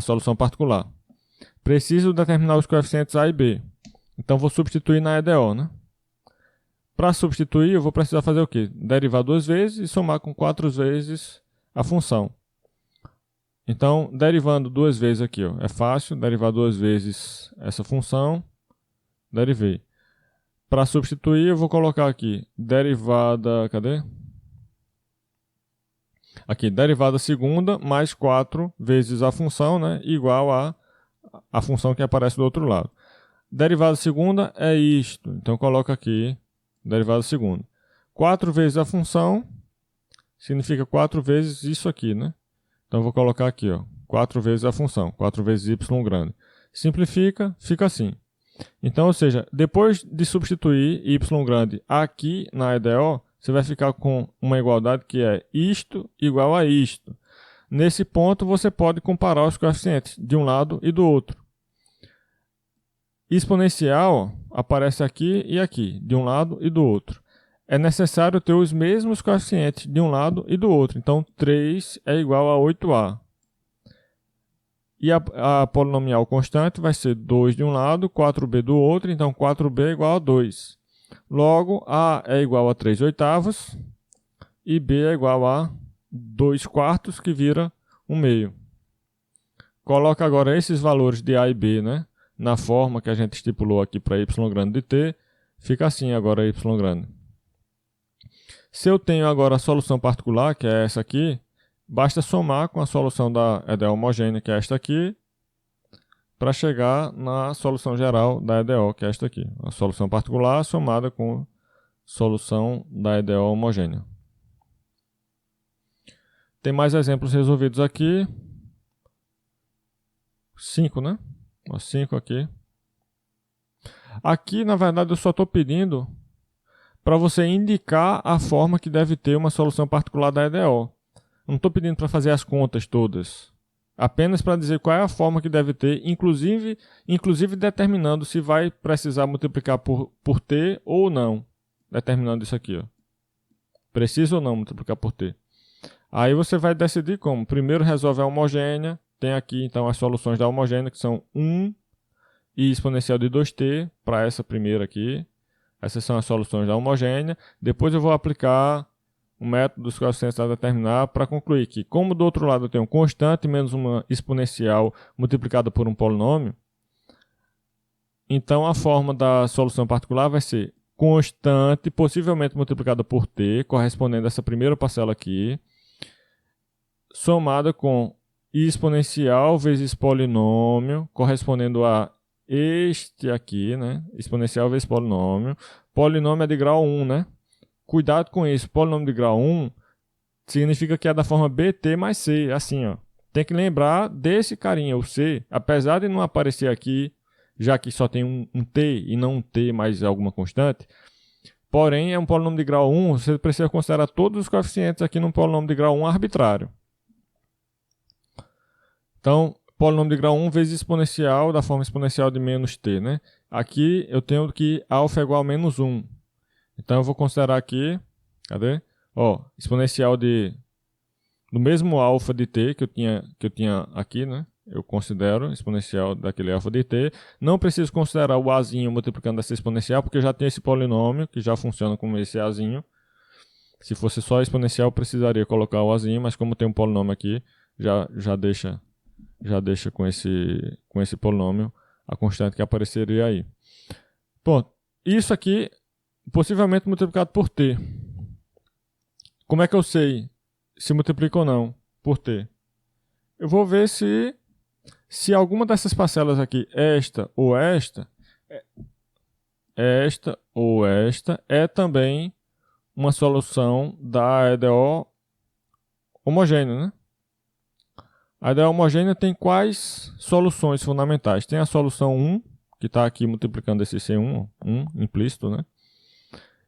S1: solução particular. Preciso determinar os coeficientes A e B. Então, vou substituir na EDO, né? Para substituir, eu vou precisar fazer o quê? Derivar duas vezes e somar com 4 vezes a função. Então, derivando duas vezes aqui, ó, é fácil, derivar duas vezes essa função, derivei. Para substituir, eu vou colocar aqui, derivada, cadê? Aqui, derivada segunda mais 4 vezes a função, né, igual a função que aparece do outro lado. Derivada segunda é isto, então coloca aqui, derivada segunda. 4 vezes a função, significa 4 vezes isso aqui, né? Então, eu vou colocar aqui, ó, 4 vezes a função, 4 vezes y grande. Simplifica, fica assim. Então, ou seja, depois de substituir y grande aqui na EDO, você vai ficar com uma igualdade que é isto igual a isto. Nesse ponto, você pode comparar os coeficientes de um lado e do outro. Exponencial aparece aqui e aqui, de um lado e do outro. É necessário ter os mesmos coeficientes de um lado e do outro. Então, 3 é igual a 8a. E a polinomial constante vai ser 2 de um lado, 4b do outro. Então, 4b é igual a 2. Logo, a é igual a 3 oitavos e b é igual a 2 quartos, que vira 1 meio. Coloca agora esses valores de a e b, né, na forma que a gente estipulou aqui para y grande de t. Fica assim agora y grande. Se eu tenho agora a solução particular, que é essa aqui, basta somar com a solução da EDO homogênea, que é esta aqui, para chegar na solução geral da EDO, que é esta aqui. A solução particular somada com a solução da EDO homogênea. Tem mais exemplos resolvidos aqui. 5, né? 5 aqui. Aqui, na verdade, eu só estou pedindo para você indicar a forma que deve ter uma solução particular da EDO. Não estou pedindo para fazer as contas todas. Apenas para dizer qual é a forma que deve ter, inclusive determinando se vai precisar multiplicar por t ou não. Determinando isso aqui. Ó. Precisa ou não multiplicar por t. Aí você vai decidir como. Primeiro resolve a homogênea. Tem aqui então as soluções da homogênea, que são 1 e exponencial de 2t, para essa primeira aqui. Essas são as soluções da homogênea. Depois eu vou aplicar o método dos coeficientes a determinar para concluir que, como do outro lado eu tenho constante menos uma exponencial multiplicada por um polinômio, então a forma da solução particular vai ser constante, possivelmente multiplicada por t, correspondendo a essa primeira parcela aqui, somada com exponencial vezes polinômio, correspondendo a este aqui, né? Exponencial vezes polinômio. Polinômio é de grau 1, né? Cuidado com isso. Polinômio de grau 1 significa que é da forma bt mais c, assim, ó. Tem que lembrar desse carinha, o c, apesar de não aparecer aqui, já que só tem um t e não um t mais alguma constante. Porém, é um polinômio de grau 1, você precisa considerar todos os coeficientes aqui num polinômio de grau 1 arbitrário. Então, polinômio de grau 1 vezes exponencial, da forma exponencial de menos t, né? Aqui eu tenho que α é igual a menos 1. Então eu vou considerar aqui, cadê? Ó, exponencial do mesmo alfa de t que eu tinha aqui, né? Eu considero exponencial daquele alfa de t. Não preciso considerar o azinho multiplicando essa exponencial, porque eu já tenho esse polinômio, que já funciona como esse azinho. Se fosse só exponencial, eu precisaria colocar o azinho, mas como tem um polinômio aqui, já deixa com esse polinômio a constante que apareceria aí. Bom, isso aqui possivelmente multiplicado por t. Como é que eu sei se multiplica ou não por t? Eu vou ver se alguma dessas parcelas aqui, esta ou esta é também uma solução da EDO homogênea, né? A EDO homogênea tem quais soluções fundamentais? Tem a solução 1, que está aqui multiplicando esse C1, 1 implícito, né?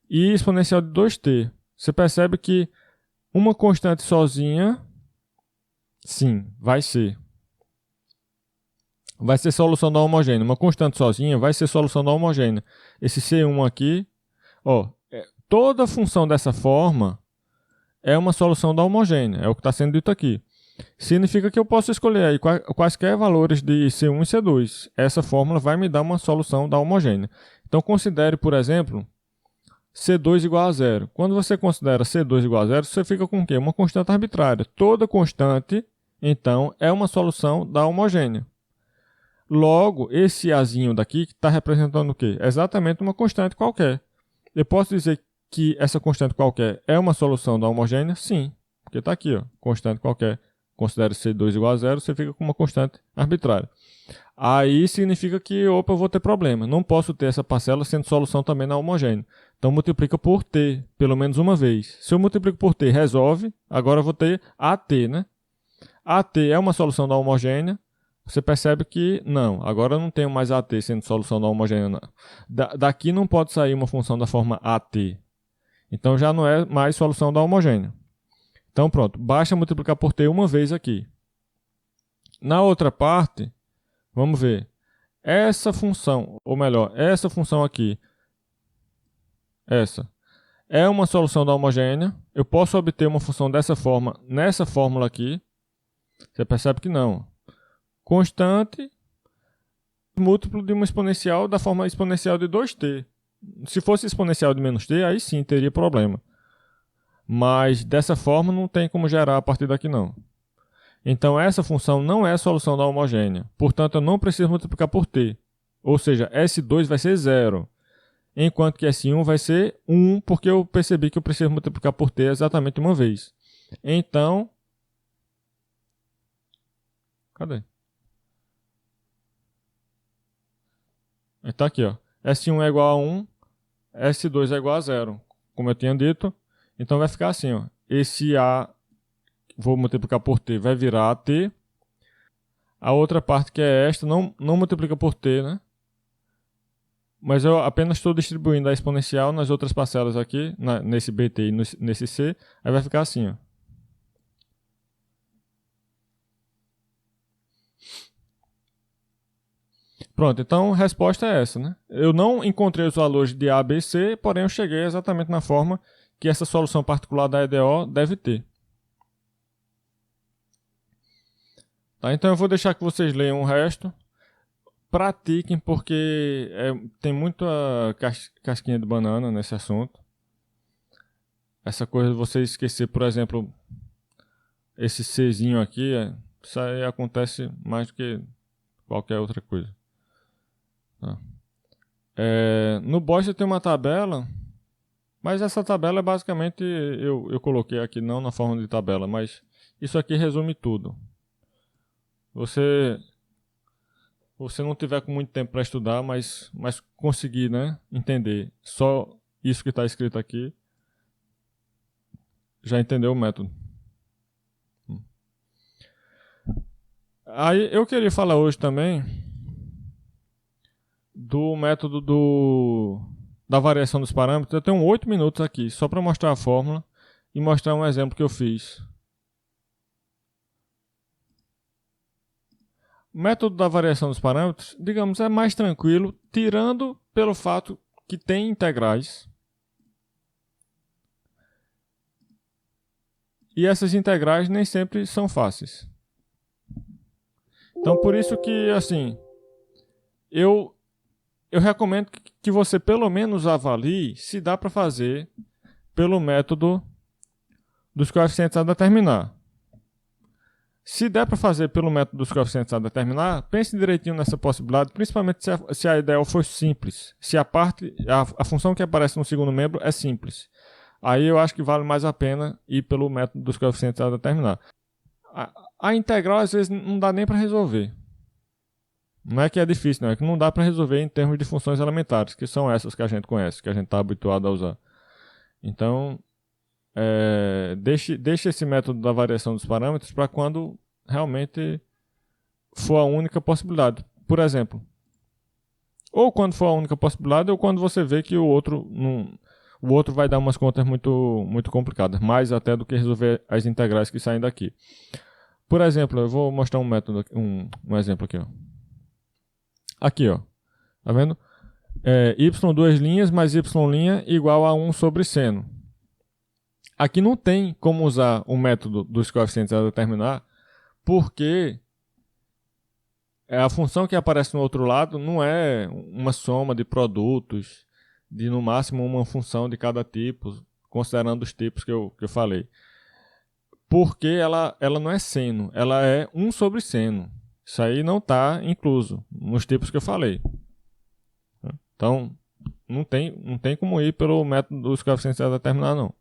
S1: E exponencial de 2t. Você percebe que uma constante sozinha, sim, vai ser solução da homogênea. Uma constante sozinha vai ser solução da homogênea. Esse C1 aqui, ó, toda função dessa forma é uma solução da homogênea. É o que está sendo dito aqui. Significa que eu posso escolher aí quaisquer valores de C1 e C2. Essa fórmula vai me dar uma solução da homogênea. Então considere, por exemplo, C2 igual a zero. Quando você considera C2 igual a zero, você fica com o quê? Uma constante arbitrária. Toda constante, então, é uma solução da homogênea. Logo, esse Azinho daqui está representando o quê? Exatamente uma constante qualquer. Eu posso dizer que essa constante qualquer é uma solução da homogênea? Sim, porque está aqui, ó, constante qualquer. Considere C2 igual a zero, você fica com uma constante arbitrária. Aí significa que, opa, eu vou ter problema. Não posso ter essa parcela sendo solução também na homogênea. Então multiplica por t, pelo menos uma vez. Se eu multiplico por t, resolve. Agora eu vou ter AT, né? AT é uma solução da homogênea. Você percebe que não, agora eu não tenho mais AT sendo solução da homogênea. Não. Daqui não pode sair uma função da forma AT. Então já não é mais solução da homogênea. Então pronto, basta multiplicar por t uma vez aqui. Na outra parte, vamos ver. Essa função, ou melhor, essa função aqui, essa, é uma solução da homogênea. Eu posso obter uma função dessa forma nessa fórmula aqui. Você percebe que não. Constante, múltiplo de uma exponencial da forma exponencial de 2t. Se fosse exponencial de menos t, aí sim teria problema. Mas dessa forma não tem como gerar a partir daqui não. Então essa função não é a solução da homogênea. Portanto, eu não preciso multiplicar por t. Ou seja, S2 vai ser 0. Enquanto que S1 vai ser 1, porque eu percebi que eu preciso multiplicar por t exatamente uma vez. Então, cadê? Está aqui, ó. S1 é igual a 1, S2 é igual a 0, como eu tinha dito. Então vai ficar assim, ó. Esse A, vou multiplicar por t, vai virar AT. A outra parte que é esta, não multiplica por t, né? Mas eu apenas estou distribuindo a exponencial nas outras parcelas aqui, nesse BT e nesse C. Aí vai ficar assim, ó. Pronto, então a resposta é essa, né? Eu não encontrei os valores de A, B, C, porém eu cheguei exatamente na forma que essa solução particular da EDO deve ter. Tá, então eu vou deixar que vocês leiam o resto. Pratiquem, porque tem muita casquinha de banana nesse assunto. Essa coisa de você esquecer, por exemplo, esse Czinho aqui, isso aí acontece mais do que qualquer outra coisa. Tá. No Bosch tem uma tabela, mas essa tabela é basicamente, eu coloquei aqui não na forma de tabela, mas isso aqui resume tudo. Você não tiver com muito tempo para estudar, mas conseguir, né, entender só isso que está escrito aqui, já entendeu o método. Aí eu queria falar hoje também do método da variação dos parâmetros. Eu tenho 8 minutos aqui, só para mostrar a fórmula e mostrar um exemplo que eu fiz. O método da variação dos parâmetros, digamos, é mais tranquilo, tirando pelo fato que tem integrais. E essas integrais nem sempre são fáceis. Então, por isso que, assim, eu recomendo que você pelo menos avalie se dá para fazer pelo método dos coeficientes a determinar. Se der para fazer pelo método dos coeficientes a determinar, pense direitinho nessa possibilidade, principalmente se a ideal for simples. Se a função que aparece no segundo membro é simples. Aí eu acho que vale mais a pena ir pelo método dos coeficientes a determinar. A integral às vezes não dá nem para resolver. Não é que é difícil, não. É que não dá para resolver em termos de funções elementares, que são essas que a gente conhece, que a gente está habituado a usar. Então, deixe esse método da variação dos parâmetros para quando realmente for a única possibilidade. Por exemplo, ou quando for a única possibilidade, ou quando você vê que o outro vai dar umas contas muito, muito complicadas, mais até do que resolver as integrais que saem daqui. Por exemplo, eu vou mostrar um método, um exemplo aqui, ó. Aqui, ó. Tá vendo? Y duas linhas mais Y' igual a 1 sobre seno. Aqui não tem como usar o método dos coeficientes a determinar, porque a função que aparece no outro lado não é uma soma de produtos, de no máximo uma função de cada tipo, considerando os tipos que eu falei. Porque ela não é seno, ela é 1 sobre seno. Isso aí não está incluso nos tipos que eu falei. Então, não tem como ir pelo método dos coeficientes a determinar, não.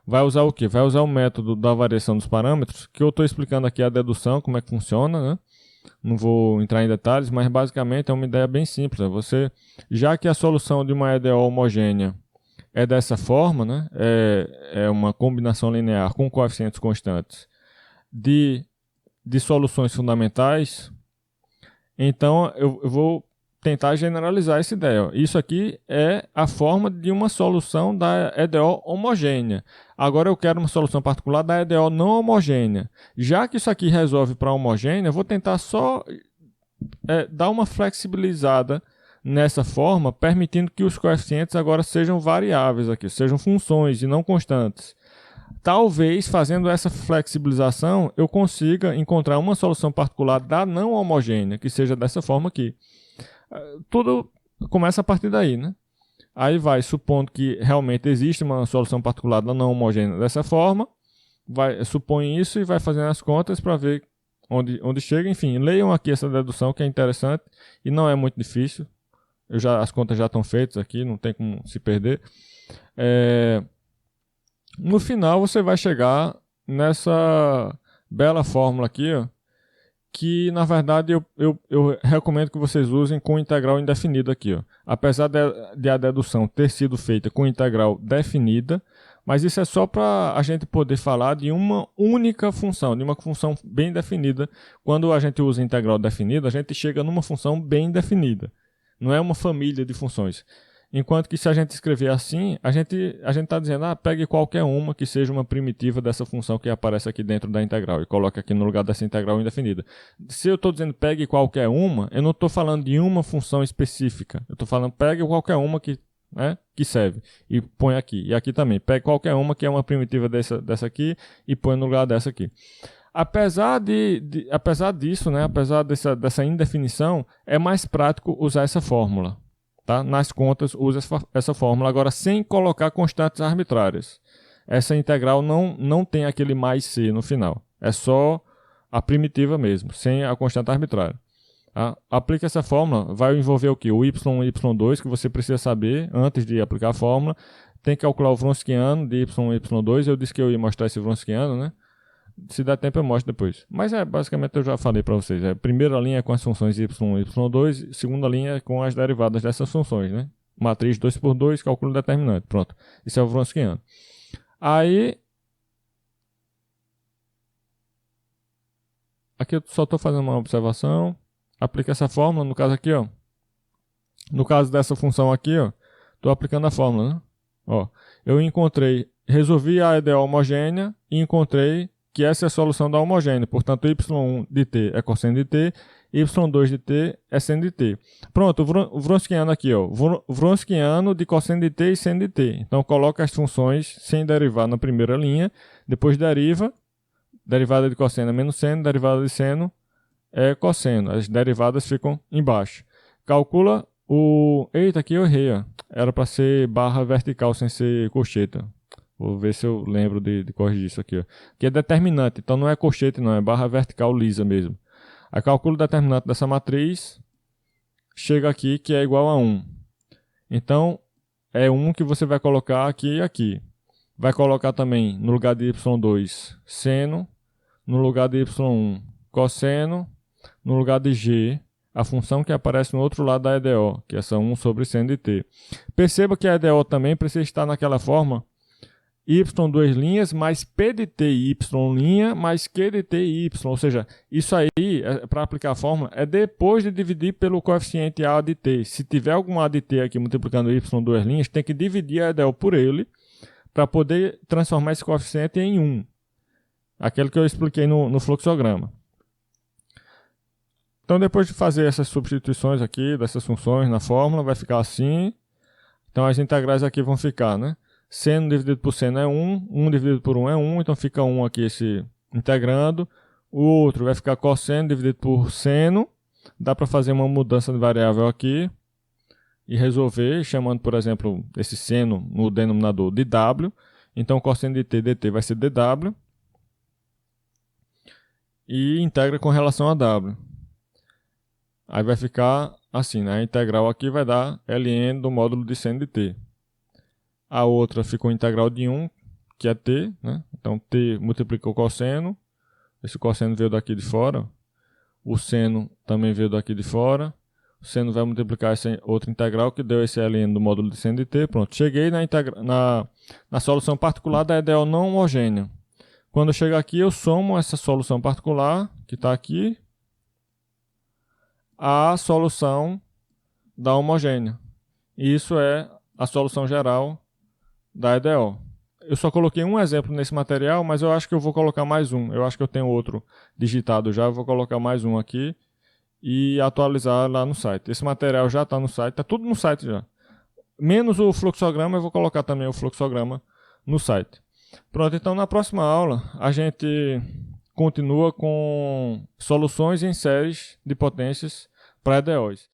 S1: Vai usar o quê? Vai usar o método da variação dos parâmetros, que eu estou explicando aqui a dedução, como é que funciona, né? Não vou entrar em detalhes, mas basicamente é uma ideia bem simples. Já que a solução de uma EDO homogênea é dessa forma, né? É uma combinação linear com coeficientes constantes de soluções fundamentais, então eu vou tentar generalizar essa ideia. Isso aqui é a forma de uma solução da EDO homogênea. Agora eu quero uma solução particular da EDO não homogênea. Já que isso aqui resolve para homogênea, eu vou tentar só dar uma flexibilizada nessa forma, permitindo que os coeficientes agora sejam variáveis aqui, sejam funções e não constantes. Talvez, fazendo essa flexibilização, eu consiga encontrar uma solução particular da não homogênea, que seja dessa forma aqui. Tudo começa a partir daí, né? Aí vai, supondo que realmente existe uma solução particular da não homogênea dessa forma, supõe isso e vai fazendo as contas para ver onde chega. Enfim, leiam aqui essa dedução que é interessante e não é muito difícil. As contas já estão feitas aqui, não tem como se perder. No final você vai chegar nessa bela fórmula aqui, ó, que na verdade eu recomendo que vocês usem com integral indefinida aqui, ó. Apesar de a dedução ter sido feita com integral definida, mas isso é só para a gente poder falar de uma única função, de uma função bem definida. Quando a gente usa integral definida, a gente chega numa função bem definida. Não é uma família de funções. Enquanto que se a gente escrever assim, a gente está dizendo, pegue qualquer uma que seja uma primitiva dessa função que aparece aqui dentro da integral e coloque aqui no lugar dessa integral indefinida. Se eu estou dizendo pegue qualquer uma, eu não estou falando de uma função específica. Eu estou falando pegue qualquer uma que serve e põe aqui. E aqui também, pegue qualquer uma que é uma primitiva dessa aqui e põe no lugar dessa aqui. Apesar disso, né, apesar dessa indefinição, é mais prático usar essa fórmula. Tá? Nas contas, usa essa fórmula, agora sem colocar constantes arbitrárias. Essa integral não tem aquele mais c no final. É só a primitiva mesmo, sem a constante arbitrária. Tá? Aplica essa fórmula, vai envolver o quê? O y1 e y2, que você precisa saber antes de aplicar a fórmula. Tem que calcular o Wronskiano de y1 e y2. Eu disse que eu ia mostrar esse Wronskiano, né? Se der tempo eu mostro depois. Mas basicamente eu já falei para vocês. Primeira linha com as funções y1 e y2, segunda linha com as derivadas dessas funções, né? Matriz 2×2, cálculo determinante. Pronto. Isso é o Wronskiano. Aí aqui eu só estou fazendo uma observação. Aplica essa fórmula, no caso aqui, ó. No caso dessa função aqui, ó, estou aplicando a fórmula, né? Ó, eu resolvi a EDO homogênea e encontrei que essa é a solução da homogênea. Portanto, y1 de t é cosseno de t, y2 de t é seno de t. Pronto, o Wronskiano aqui, ó. Wronskiano de cosseno de t e seno de t. Então, coloca as funções sem derivar na primeira linha, depois deriva, derivada de cosseno é menos seno, derivada de seno é cosseno. As derivadas ficam embaixo. Calcula o... Eita, aqui eu errei, ó. Era para ser barra vertical sem ser colcheta. Vou ver se eu lembro de corrigir isso aqui, ó. Aqui é determinante, então não é colchete não, é barra vertical lisa mesmo. Aí calculo o determinante dessa matriz, chega aqui que é igual a 1. Então, é 1 que você vai colocar aqui e aqui. Vai colocar também, no lugar de y2, seno, no lugar de y1, cosseno, no lugar de g, a função que aparece no outro lado da EDO, que é essa 1 sobre seno de t. Perceba que a EDO também precisa estar naquela forma y duas linhas mais p de t y linha mais q de t y, ou seja, isso aí, para aplicar a fórmula, é depois de dividir pelo coeficiente a de t. Se tiver algum a de t aqui multiplicando y duas linhas, tem que dividir a EDO por ele para poder transformar esse coeficiente em 1. Aquele que eu expliquei no fluxograma. Então, depois de fazer essas substituições aqui, dessas funções na fórmula, vai ficar assim. Então, as integrais aqui vão ficar, né? Seno dividido por seno é 1, 1 dividido por 1 é 1, então fica 1 aqui esse integrando. O outro vai ficar cosseno dividido por seno. Dá para fazer uma mudança de variável aqui e resolver, chamando, por exemplo, esse seno no denominador de w. Então, cosseno de t dt vai ser dw. E integra com relação a w. Aí vai ficar assim, né? A integral aqui vai dar ln do módulo de seno de t. A outra ficou integral de 1, que é t, né? Então, t multiplica o cosseno. Esse cosseno veio daqui de fora. O seno também veio daqui de fora. O seno vai multiplicar essa outra integral, que deu esse ln do módulo de seno de t. Pronto, cheguei na solução particular da EDO não homogênea. Quando eu chegar aqui, eu somo essa solução particular, que está aqui, à solução da homogênea. E isso é a solução geral da EDO. Eu só coloquei um exemplo nesse material, mas eu acho que eu vou colocar mais um. Eu acho que eu tenho outro digitado já, eu vou colocar mais um aqui e atualizar lá no site. Esse material já está no site, está tudo no site já. Menos o fluxograma, eu vou colocar também o fluxograma no site. Pronto, então na próxima aula a gente continua com soluções em séries de potências para EDOs.